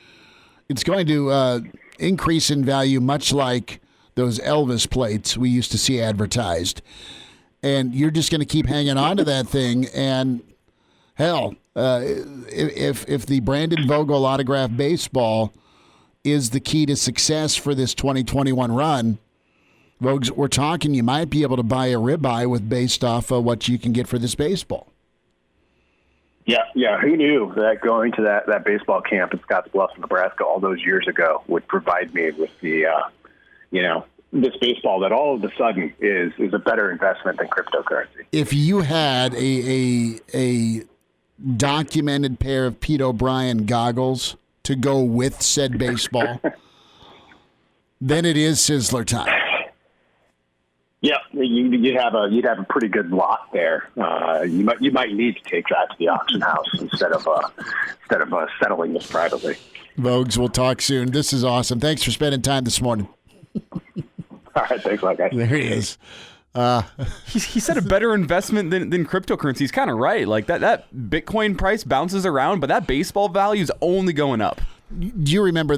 it's going to increase in value, much like those Elvis plates we used to see advertised. And you're just going to keep hanging on to that thing. And hell, if the Brandon Vogel autographed baseball is the key to success for this 2021 run, Vogues, we're talking you might be able to buy a ribeye based off of what you can get for this baseball. Yeah. Who knew that going to that baseball camp in Scottsbluff, Nebraska all those years ago would provide me with the, this baseball that all of a sudden is a better investment than cryptocurrency. If you had a documented pair of Pete O'Brien goggles to go with said baseball, then it is Sizzler time. Yeah, you'd have a pretty good lot there. You might need to take that to the auction house instead of settling this privately. Vogues, we'll talk soon. This is awesome. Thanks for spending time this morning. All right, thanks a lot, guys. There he is. He said a better investment than cryptocurrency. He's kind of right. Like that Bitcoin price bounces around, but that baseball value is only going up. Do you remember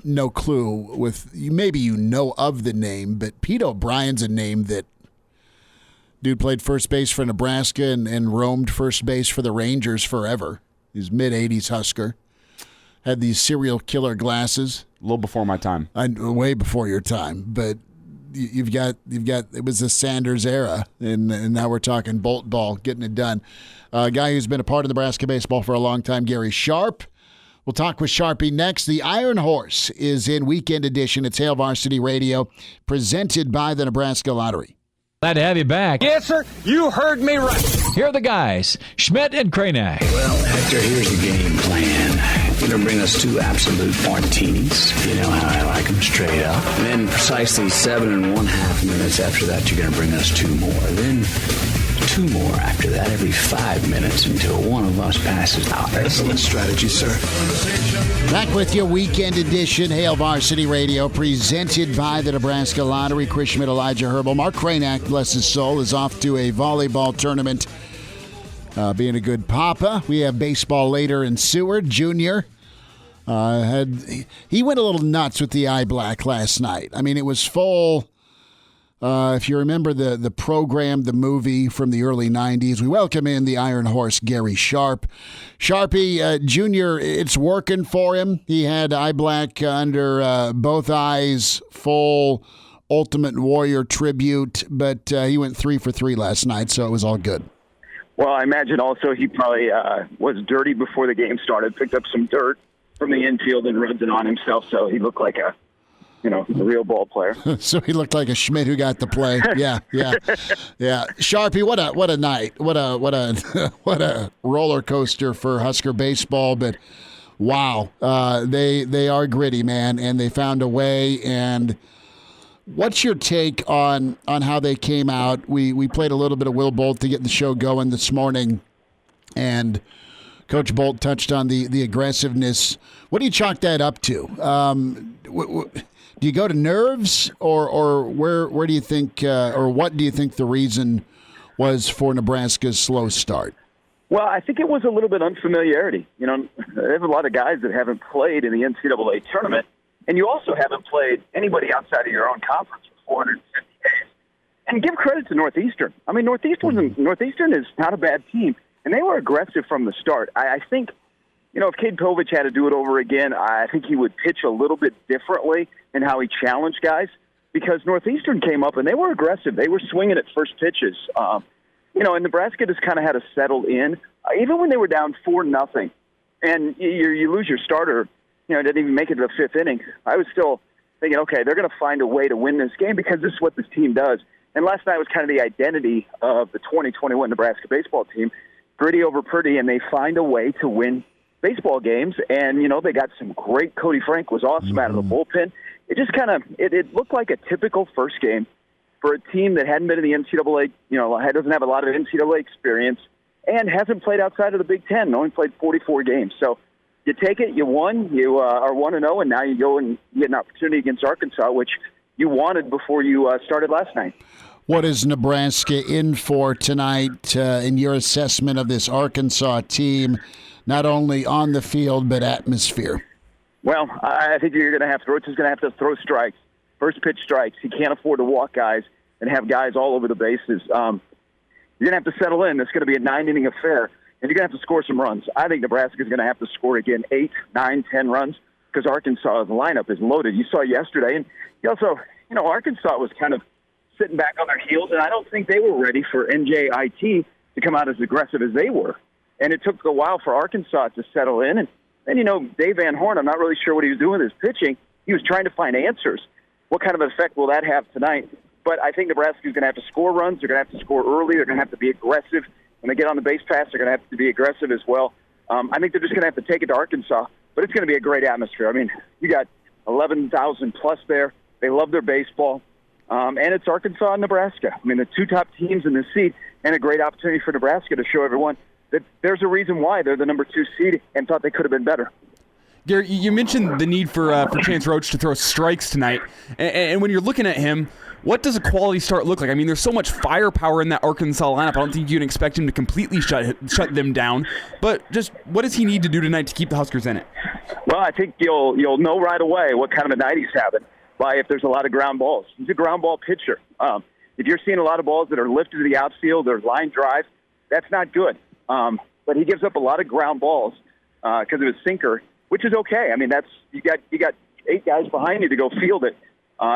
no clue maybe you know of the name, but Pete O'Brien's a name that dude played first base for Nebraska and roamed first base for the Rangers forever. He's mid-'80s Husker. Had these serial killer glasses. A little before my time. Way before your time, but you've got it was the Sanders era, and now we're talking Bolt ball, getting it done. A guy who's been a part of Nebraska baseball for a long time, Gary Sharp. We'll talk with Sharpie next. The Iron Horse is in Weekend Edition. It's Hail Varsity Radio, presented by the Nebraska Lottery. Glad to have you back. Yes, sir. You heard me right. Here are the guys, Schmidt and Kranak. Well, Hector, here's the game plan. You're going to bring us 2 absolute martinis. You know how I like them, straight up. And then precisely 7.5 minutes after that, you're going to bring us 2 more. Then 2 more after that every 5 minutes until one of us passes out. Excellent strategy, sir. Back with your weekend edition, Hail Varsity Radio, presented by the Nebraska Lottery. Chris Schmidt, Elijah Herbel. Mark Kranak, bless his soul, is off to a volleyball tournament. Being a good papa. We have baseball later in Seward. Junior he went a little nuts with the eye black last night. I mean, it was full. If you remember the program, the movie from the early 90s, we welcome in the Iron Horse, Gary Sharp. Sharpie, Junior, it's working for him. He had eye black under both eyes, full Ultimate Warrior tribute, but he went 3 for 3 last night, so it was all good. Well, I imagine also he probably was dirty before the game started, picked up some dirt from the infield and rubbed it on himself, so he looked like a real ball player. So he looked like a Schmidt who got the play. Yeah. Sharpie, what a night. What a roller coaster for Husker baseball. But wow, they are gritty, man, and they found a way. And what's your take on how they came out? We played a little bit of Will Bolt to get the show going this morning, and Coach Bolt touched on the aggressiveness. What do you chalk that up to? Do you go to nerves, or where do you think, or what do you think the reason was for Nebraska's slow start? Well, I think it was a little bit unfamiliarity. You know, there's a lot of guys that haven't played in the NCAA tournament, and you also haven't played anybody outside of your own conference for 450 days. And give credit to Northeastern. I mean, Northeastern is not a bad team, and they were aggressive from the start. I think, if Cade Povich had to do it over again, I think he would pitch a little bit differently in how he challenged guys, because Northeastern came up and they were aggressive. They were swinging at first pitches. And Nebraska just kind of had to settle in, even when they were down 4-0, and you lose your starter. Didn't even make it to the 5th inning. I was still thinking, okay, they're going to find a way to win this game because this is what this team does. And last night was kind of the identity of the 2021 Nebraska baseball team, gritty over pretty, and they find a way to win baseball games. And, they got some great. Cody Frank was awesome out of the bullpen. It just kind of it looked like a typical first game for a team that hadn't been in the NCAA, doesn't have a lot of NCAA experience and hasn't played outside of the Big Ten, only played 44 games. So you take it, you won, you are 1-0, and now you go and get an opportunity against Arkansas, which you wanted before you started last night. What is Nebraska in for tonight in your assessment of this Arkansas team, not only on the field but atmosphere? Well, I think you're going to have to. Roach is going to have to throw strikes, first pitch strikes. He can't afford to walk guys and have guys all over the bases. You're going to have to settle in. It's going to be a 9-inning affair, and you're going to have to score some runs. I think Nebraska is going to have to score again 8, 9, 10 runs because Arkansas' lineup is loaded. You saw yesterday, and you also, Arkansas was kind of sitting back on their heels, and I don't think they were ready for NJIT to come out as aggressive as they were. And it took a while for Arkansas to settle in, and Dave Van Horn, I'm not really sure what he was doing with his pitching. He was trying to find answers. What kind of effect will that have tonight? But I think Nebraska's going to have to score runs. They're going to have to score early. They're going to have to be aggressive. When they get on the base pass, they're going to have to be aggressive as well. I think they're just going to have to take it to Arkansas. But it's going to be a great atmosphere. I mean, you got 11,000 plus there. They love their baseball. And it's Arkansas and Nebraska. I mean, the 2 top teams in this seed, and a great opportunity for Nebraska to show everyone that there's a reason why they're the number 2 seed and thought they could have been better. Gary, you mentioned the need for Chance Roach to throw strikes tonight. And when you're looking at him, what does a quality start look like? I mean, there's so much firepower in that Arkansas lineup. I don't think you can expect him to completely shut them down. But just what does he need to do tonight to keep the Huskers in it? Well, I think you'll know right away what kind of a night he's having by if there's a lot of ground balls. He's a ground ball pitcher. If you're seeing a lot of balls that are lifted to the outfield or line drive, that's not good. But he gives up a lot of ground balls because of his sinker, which is okay. I mean, you got 8 guys behind you to go field it.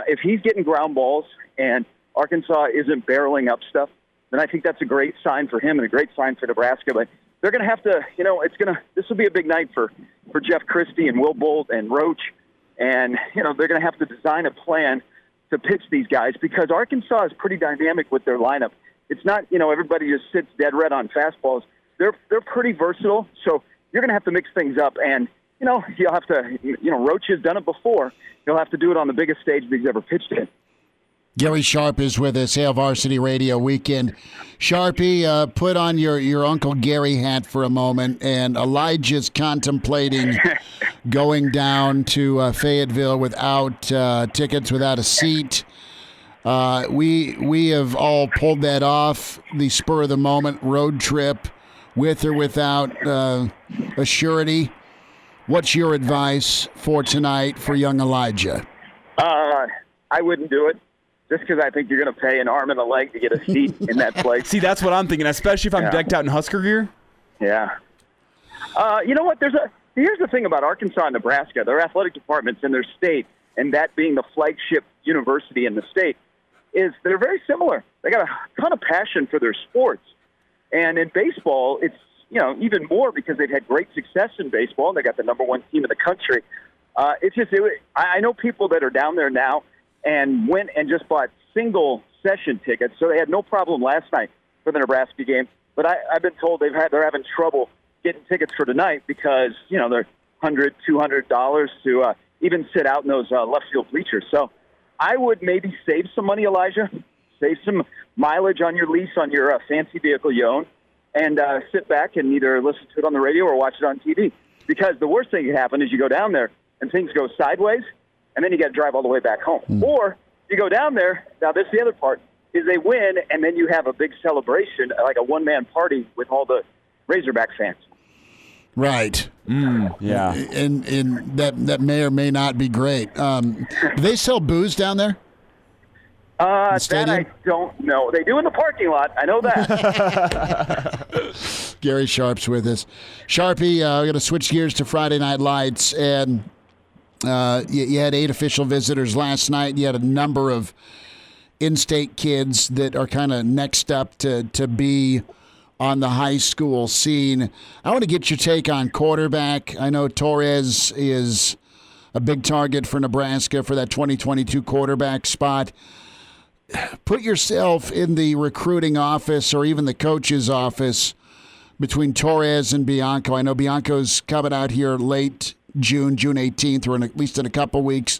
If he's getting ground balls and Arkansas isn't barreling up stuff, then I think that's a great sign for him and a great sign for Nebraska. But they're going to have to, this will be a big night for Jeff Christie and Will Bolt and Roach, and they're going to have to design a plan to pitch these guys because Arkansas is pretty dynamic with their lineup. It's not, everybody just sits dead red on fastballs. They're pretty versatile, so you're going to have to mix things up. And, you'll have to, Roach has done it before. He'll have to do it on the biggest stage that he's ever pitched in. Gary Sharp is with us, Hail Varsity Radio Weekend. Sharpie, put on your Uncle Gary hat for a moment, and Elijah's contemplating going down to Fayetteville without tickets, without a seat. We have all pulled that off, the spur-of-the-moment road trip, with or without a surety. What's your advice for tonight for young Elijah? I wouldn't do it. Just because I think you're going to pay an arm and a leg to get a seat in that place. See, that's what I'm thinking, especially if I'm decked out in Husker gear. Yeah. You know what? Here's the thing about Arkansas and Nebraska. Their athletic departments in their state, and that being the flagship university in the state, is they're very similar. They got a ton of passion for their sports. And in baseball, it's, even more because they've had great success in baseball. They got the number one team in the country. I know people that are down there now and went and just bought single session tickets, so they had no problem last night for the Nebraska game. But I've been told they're having trouble getting tickets for tonight because they're $100, $200 to even sit out in those left field bleachers. So I would maybe save some money, Elijah, save some mileage on your lease on your fancy vehicle you own, and sit back and either listen to it on the radio or watch it on TV. Because the worst thing that can happen is you go down there and things go sideways, and then you got to drive all the way back home. Or you go down there, now this is the other part, is they win, and then you have a big celebration, like a one-man party with all the Razorback fans. Right. Yeah. And that may or may not be great. Do they sell booze down there? That I don't know. They do in the parking lot. I know that. Gary Sharp's with us. Sharpie, we're going to switch gears to Friday Night Lights, and you had 8 official visitors last night. You had a number of in-state kids that are kind of next up to be on the high school scene. I want to get your take on quarterback. I know Torres is a big target for Nebraska for that 2022 quarterback spot. Put yourself in the recruiting office or even the coach's office between Torres and Bianco. I know Bianco's coming out here late June 18th, or at least in a couple weeks.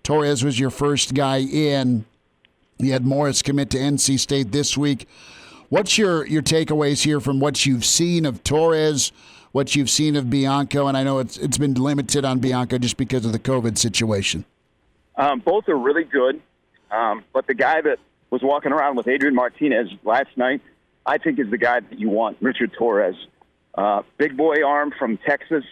Torres was your first guy in. You had Morris commit to NC State this week. What's your takeaways here from what you've seen of Torres, what you've seen of Bianco? And I know it's been limited on Bianco just because of the COVID situation. Both are really good. But the guy that was walking around with Adrian Martinez last night, I think is the guy that you want, Richard Torres. Big boy arm from Texas.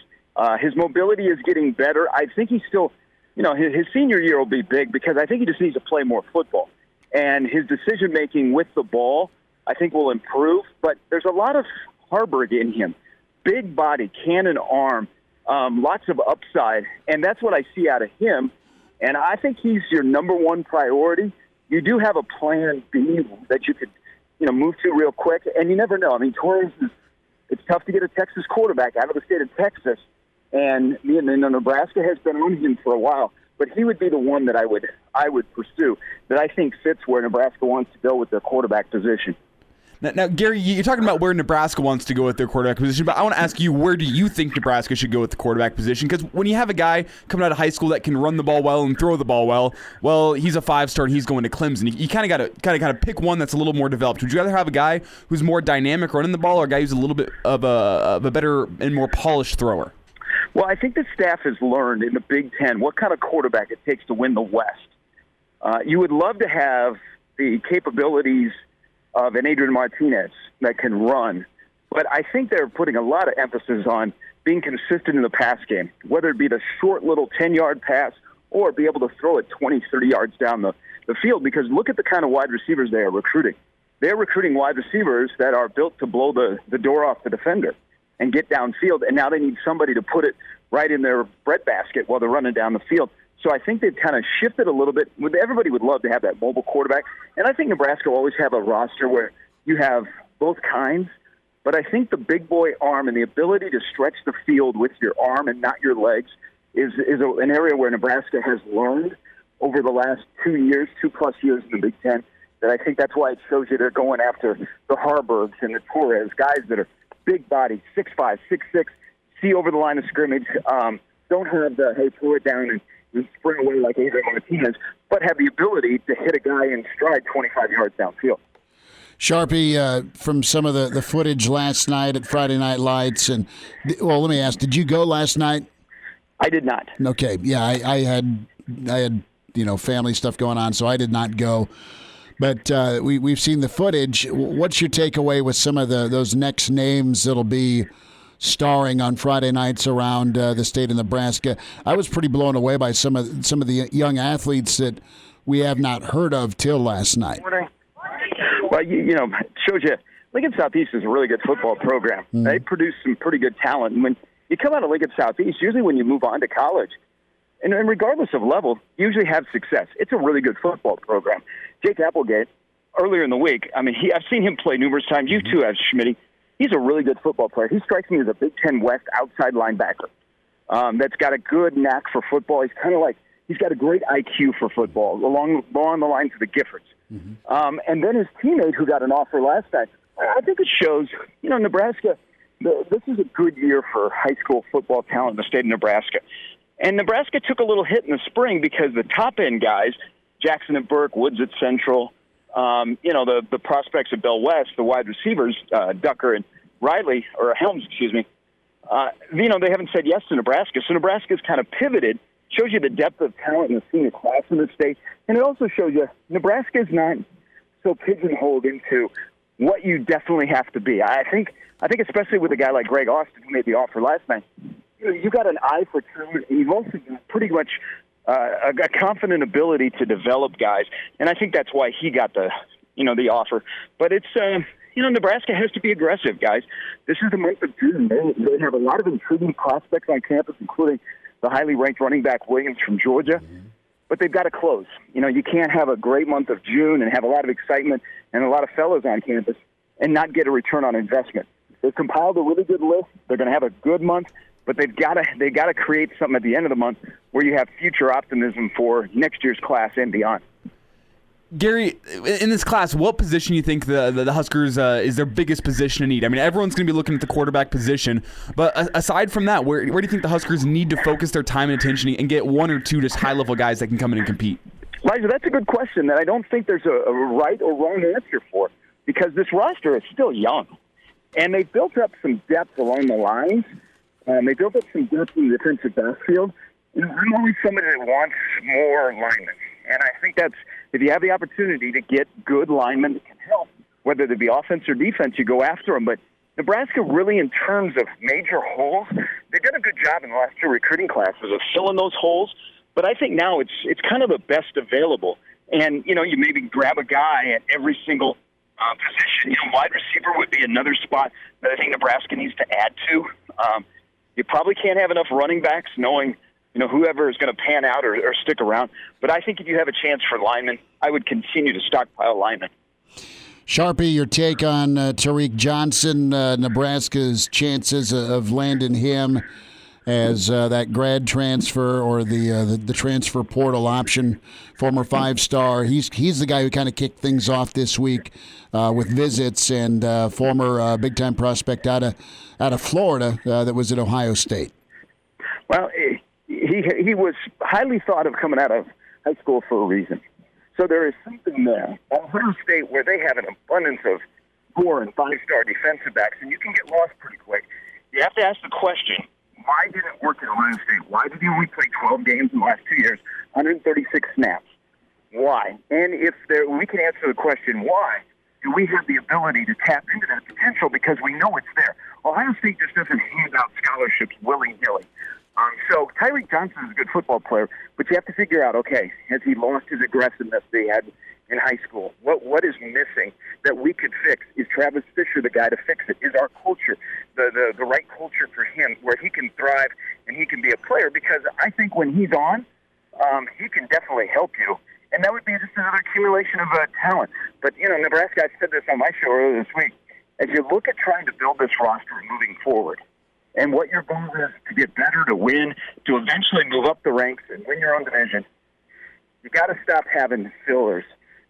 His mobility is getting better. I think he's still, his senior year will be big because I think he just needs to play more football. And his decision-making with the ball, I think, will improve. But there's a lot of Harburg in him. Big body, cannon arm, lots of upside. And that's what I see out of him. And I think he's your number one priority. You do have a plan B that you could, move to real quick. And you never know. I mean, Torres it's tough to get a Texas quarterback out of the state of Texas. And Nebraska has been on him for a while. But he would be the one that I would pursue, that I think fits where Nebraska wants to go with their quarterback position. Now, Gary, you're talking about where Nebraska wants to go with their quarterback position, but I want to ask you, where do you think Nebraska should go with the quarterback position? Because when you have a guy coming out of high school that can run the ball well and throw the ball well, he's a 5-star and he's going to Clemson. You kind of got to pick one that's a little more developed. Would you rather have a guy who's more dynamic running the ball, or a guy who's a little bit of a better and more polished thrower? Well, I think the staff has learned in the Big Ten what kind of quarterback it takes to win the West. You would love to have the capabilities of an Adrian Martinez that can run. But I think they're putting a lot of emphasis on being consistent in the pass game, whether it be the short little 10-yard pass or be able to throw it 20, 30 yards down the field, because look at the kind of wide receivers they are recruiting. They're recruiting wide receivers that are built to blow the door off the defender and get downfield, and now they need somebody to put it right in their breadbasket while they're running down the field. So I think they've kind of shifted a little bit. Everybody would love to have that mobile quarterback. And I think Nebraska will always have a roster where you have both kinds. But I think the big boy arm and the ability to stretch the field with your arm and not your legs is an area where Nebraska has learned over the last 2 plus years in the Big Ten, that I think that's why it shows you they're going after the Harburgs and the Torres, guys that are big body, 6'5", 6'6", see over the line of scrimmage, don't have the, hey, pull it down and spring away like Adrian Martinez, but have the ability to hit a guy in stride 25 yards downfield. Sharpie, from some of the footage last night at Friday Night Lights, and well, let me ask: did you go last night? I did not. Okay, yeah, I had family stuff going on, so I did not go. But we've seen the footage. What's your takeaway with some of those next names that'll be starring on Friday nights around the state of Nebraska? I was pretty blown away by some of the young athletes that we have not heard of till last night. Well, it shows you Lincoln Southeast is a really good football program. Mm-hmm. They produce some pretty good talent. And when you come out of Lincoln Southeast, usually when you move on to college, and regardless of level, you usually have success. It's a really good football program. Jake Applegate, earlier in the week, I've seen him play numerous times. You too have, Schmidt. He's a really good football player. He strikes me as a Big Ten West outside linebacker that's got a good knack for football. He's kind of like, he's got a great IQ for football, along the lines of the Giffords. Mm-hmm. And then his teammate who got an offer last night, I think it shows, Nebraska, this is a good year for high school football talent in the state of Nebraska. And Nebraska took a little hit in the spring because the top-end guys, Jackson at Burke, Woods at Central, the prospects at Bell West, the wide receivers, Ducker and Riley, or Helms, excuse me, they haven't said yes to Nebraska. So Nebraska's kind of pivoted, shows you the depth of talent in the senior class in the state, and it also shows you Nebraska is not so pigeonholed into what you definitely have to be. I think especially with a guy like Greg Austin, who made the offer last night, you got an eye for talent, and you've also got pretty much a confident ability to develop guys, and I think that's why he got the offer. But it's Nebraska has to be aggressive, guys. This is the month of June. They have a lot of intriguing prospects on campus, including the highly ranked running back Williams from Georgia. But they've got to close. You can't have a great month of June and have a lot of excitement and a lot of fellows on campus and not get a return on investment. They've compiled a really good list. They're going to have a good month, but they've got to create something at the end of the month where you have future optimism for next year's class and beyond. Gary, in this class, what position do you think the Huskers is their biggest position in need? Everyone's going to be looking at the quarterback position, but aside from that, where do you think the Huskers need to focus their time and attention and get one or two just high-level guys that can come in and compete? Elijah, that's a good question that I don't think there's a right or wrong answer for, because this roster is still young, and they built up some depth along the lines. They built up some depth in the defensive backfield. I'm always somebody that wants more linemen, and I think that's, if you have the opportunity to get good linemen that can help, whether they be offense or defense, you go after them. But Nebraska really, in terms of major holes, they've done a good job in the last two recruiting classes of filling those holes. But I think now it's kind of the best available. And, you maybe grab a guy at every single position. Wide receiver would be another spot that I think Nebraska needs to add to. You probably can't have enough running backs knowing whoever is going to pan out or stick around. But I think if you have a chance for linemen, I would continue to stockpile linemen. Sharpie, your take on Tariq Johnson, Nebraska's chances of landing him as that grad transfer or the transfer portal option, former 5-star. He's the guy who kind of kicked things off this week with visits, and former big-time prospect out of Florida that was at Ohio State. Well, he was highly thought of coming out of high school for a reason. So there is something there at Ohio State where they have an abundance of 4- and 5-star defensive backs, and you can get lost pretty quick. You have to ask the question, why did it work at Ohio State? Why did he only play 12 games in the last 2 years, 136 snaps? Why? And if we can answer the question, why, do we have the ability to tap into that potential, because we know it's there? Ohio State just doesn't hand out scholarships willy-nilly. So Tariq Johnson is a good football player, but you have to figure out, okay, has he lost his aggressiveness that he had in high school? What is missing that we could fix? Is Travis Fisher the guy to fix it? Is our culture the right culture for him where he can thrive and he can be a player? Because I think when he's on, he can definitely help you. And that would be just another accumulation of talent. But, Nebraska, I said this on my show earlier this week, as you look at trying to build this roster moving forward, and what your goal is to get better, to win, to eventually move up the ranks and win your own division, You got to stop having fillers,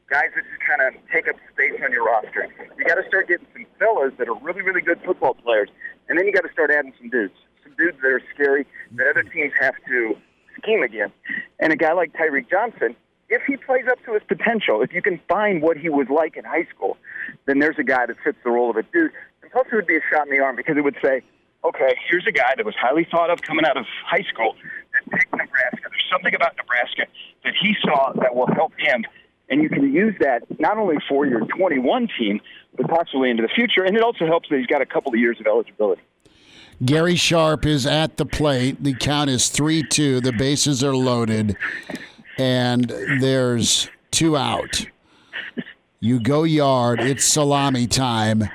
guys that just kind of take up space on your roster. You got to start getting some fillers that are really, really good football players, and then you got to start adding some dudes that are scary that other teams have to scheme against. And a guy like Tyreek Johnson, if he plays up to his potential, if you can find what he was like in high school, then there's a guy that fits the role of a dude. And plus, it would be a shot in the arm because it would say, okay, here's a guy that was highly thought of coming out of high school that picked Nebraska. There's something about Nebraska that he saw that will help him. And you can use that not only for your 21 team, but possibly into the future. And it also helps that he's got a couple of years of eligibility. Gary Sharp is at the plate. The count is 3-2. The bases are loaded. And there's 2 out. You go yard. It's salami time.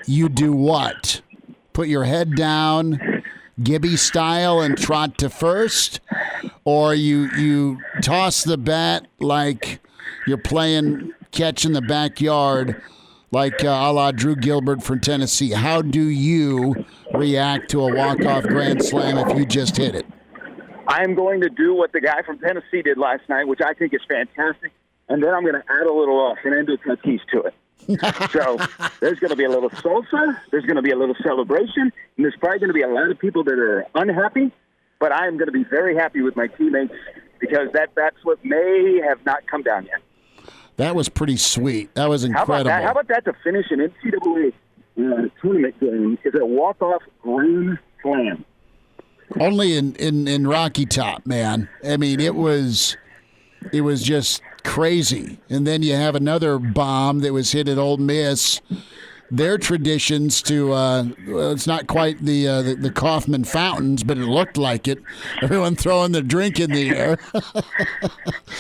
You do what? Put your head down, Gibby style, and trot to first? Or you toss the bat like you're playing catch in the backyard like a la Drew Gilbert from Tennessee? How do you react to a walk-off grand slam if you just hit it? I'm going to do what the guy from Tennessee did last night, which I think is fantastic, and then I'm going to add a little Fernando Tatis to it. So there's going to be a little salsa, there's going to be a little celebration, and there's probably going to be a lot of people that are unhappy, but I am going to be very happy with my teammates because that bat flip may have not come down yet. That was pretty sweet. That was incredible. How about that to finish an NCAA tournament game is a walk-off grand slam? Only in Rocky Top, man. I mean, it was just crazy. And then you have another bomb that was hit at Ole Miss. Their traditions to it's not quite the Kaufman fountains, but it looked like it. Everyone throwing their drink in the air.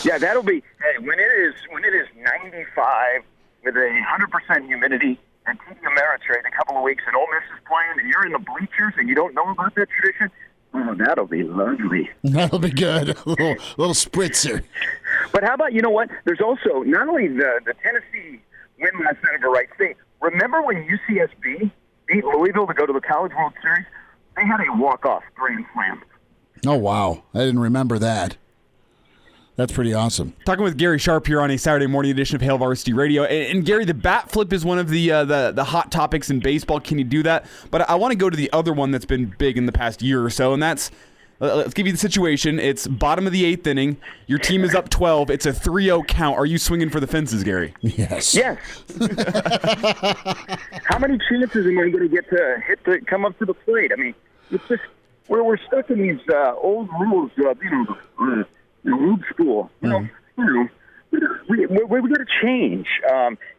Yeah, that'll be. Hey, when it is 95 with 100% humidity and TD Ameritrade a couple of weeks and Ole Miss is playing and you're in the bleachers and you don't know about that tradition. Oh, that'll be lovely. That'll be good. A little spritzer. But how about, you know what? There's also not only the Tennessee win last night of the right thing. Remember when UCSB beat Louisville to go to the College World Series? They had a walk-off grand slam. Oh, wow. I didn't remember that. That's pretty awesome. Talking with Gary Sharp here on a Saturday morning edition of Hail Varsity Radio. And Gary, the bat flip is one of the hot topics in baseball. Can you do that? But I want to go to the other one that's been big in the past year or so, and that's, let's give you the situation. It's bottom of the 8th inning. Your team is up 12. It's a 3-0 count. Are you swinging for the fences, Gary? Yes. Yes. How many chances am I going to get to come up to the plate? I mean, it's just we're stuck in these old rules of, old school. We got to change.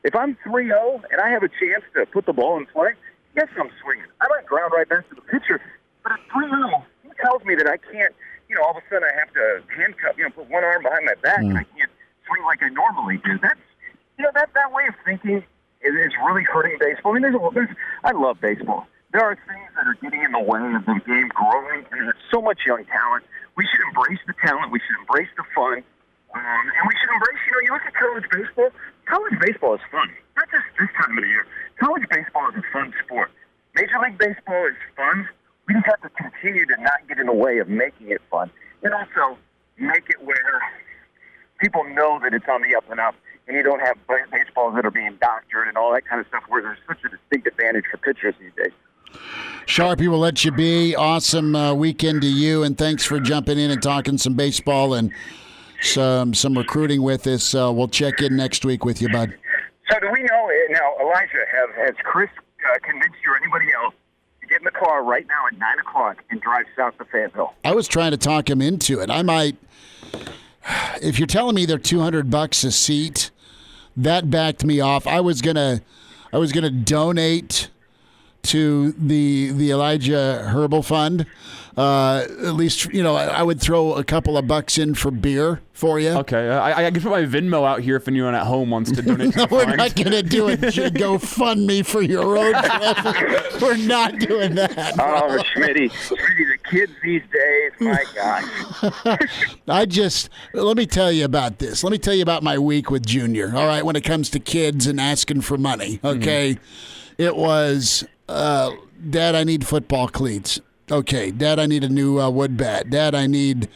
If I'm 3-0 and I have a chance to put the ball in play, yes, I'm swinging. I might ground right back to the pitcher, but at 3-0, he tells me that I can't. All of a sudden I have to handcuff. Put one arm behind my back, and I can't swing like I normally do. That's that way of thinking is really hurting baseball. I mean, I love baseball. There are things that are getting in the way of the game growing, and there's so much young talent. We should embrace the talent. We should embrace the fun. And we should embrace, you look at college baseball. College baseball is fun. Not just this time of the year. College baseball is a fun sport. Major League Baseball is fun. We just have to continue to not get in the way of making it fun. And also make it where people know that it's on the up and up. And you don't have baseballs that are being doctored and all that kind of stuff where there's such a distinct advantage for pitchers these days. Sharpie will let you be. Awesome weekend to you, and thanks for jumping in and talking some baseball and some recruiting with us. We'll check in next week with you, bud. So do we know now, Elijah, has Chris convinced you or anybody else to get in the car right now at 9 o'clock and drive south to Fayetteville? I was trying to talk him into it. I might, if you're telling me they're $200 a seat, that backed me off. I was gonna donate to the Elijah Herbel Fund. At least, I would throw a couple of bucks in for beer for you. Okay. I can put my Venmo out here if anyone at home wants to donate to the We're fund. not going to do it. Go fund me for your road trip. We're not doing that. Oh, Schmitty, the kids these days, my gosh. Let me tell you about this. Let me tell you about my week with Junior, all right, when it comes to kids and asking for money, okay? Mm-hmm. It was, Dad, I need football cleats. Okay, Dad, I need a new wood bat. Dad, I need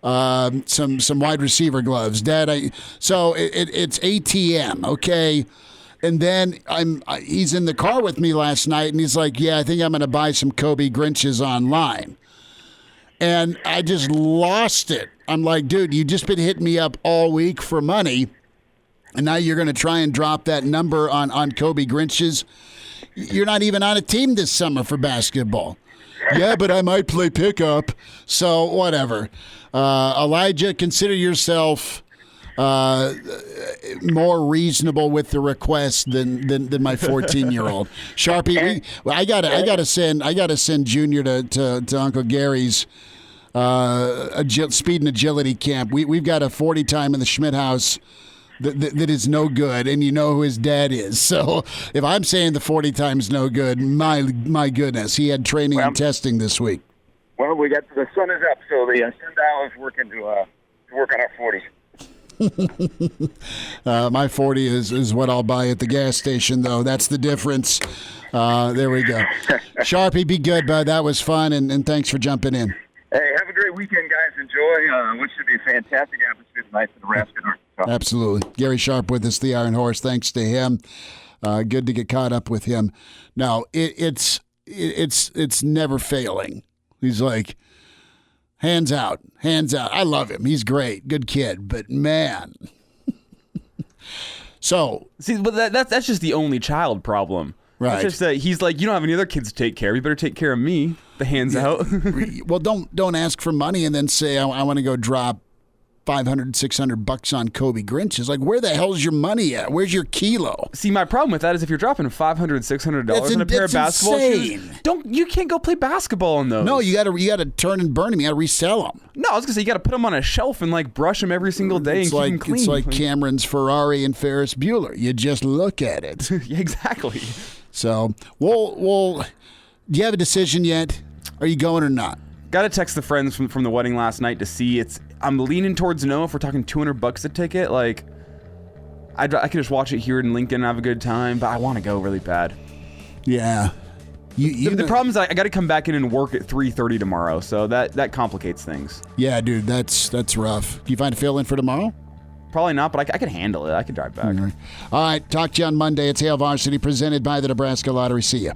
some wide receiver gloves. Dad, it's ATM, okay? And then he's in the car with me last night, and he's like, yeah, I think I'm going to buy some Kobe Grinches online. And I just lost it. I'm like, dude, you've just been hitting me up all week for money, and now you're going to try and drop that number on Kobe Grinches. You're not even on a team this summer for basketball. Yeah, but I might play pickup. So whatever. Elijah, consider yourself more reasonable with the request than my 14-year-old. Sharpie, I gotta send Junior to Uncle Gary's speed and agility camp. We've got a 40 time in the Schmidt house that is no good, and you know who his dad is. So if I'm saying the 40 time's no good, my goodness, he had training and testing this week. Well, we got the sun is up, so the sundial is working to work on our 40s. My 40 is what I'll buy at the gas station, though. That's the difference. There we go. Sharpie, be good, bud. That was fun, and thanks for jumping in. Hey, have a great weekend, guys. Enjoy. What should be a fantastic atmosphere tonight in Nebraska and Arkansas. Absolutely. Gary Sharp with us, the Iron Horse. Thanks to him. Good to get caught up with him. Now, it's never failing. He's like, hands out. I love him. He's great. Good kid. But, man. So. See, but that's just the only child problem. Right. It's just that he's like, you don't have any other kids to take care of. You better take care of me. The hands out. Well, don't ask for money and then say, I want to go drop $500, $600 on Kobe Grinches. Like, where the hell's your money at? Where's your kilo? See, my problem with that is if you're dropping $500, $600 on a pair of basketball shoes, you can't go play basketball in those. No, you gotta turn and burn them. You gotta resell them. No, I was gonna say you gotta put them on a shelf and like brush them every single day and keep them clean. It's like Cameron's Ferrari and Ferris Bueller. You just look at it. Yeah, exactly. So, well, do you have a decision yet? Are you going or not? Got to text the friends from the wedding last night to see. I'm leaning towards no. If we're talking $200 a ticket, like I could just watch it here in Lincoln and have a good time, but I want to go really bad. Yeah. The problem is I got to come back in and work at 3:30 tomorrow, so that complicates things. Yeah, dude, that's rough. Do you find a fill in for tomorrow? Probably not, but I could handle it. I could drive back. All right, talk to you on Monday. It's Hail Varsity presented by the Nebraska Lottery. See ya.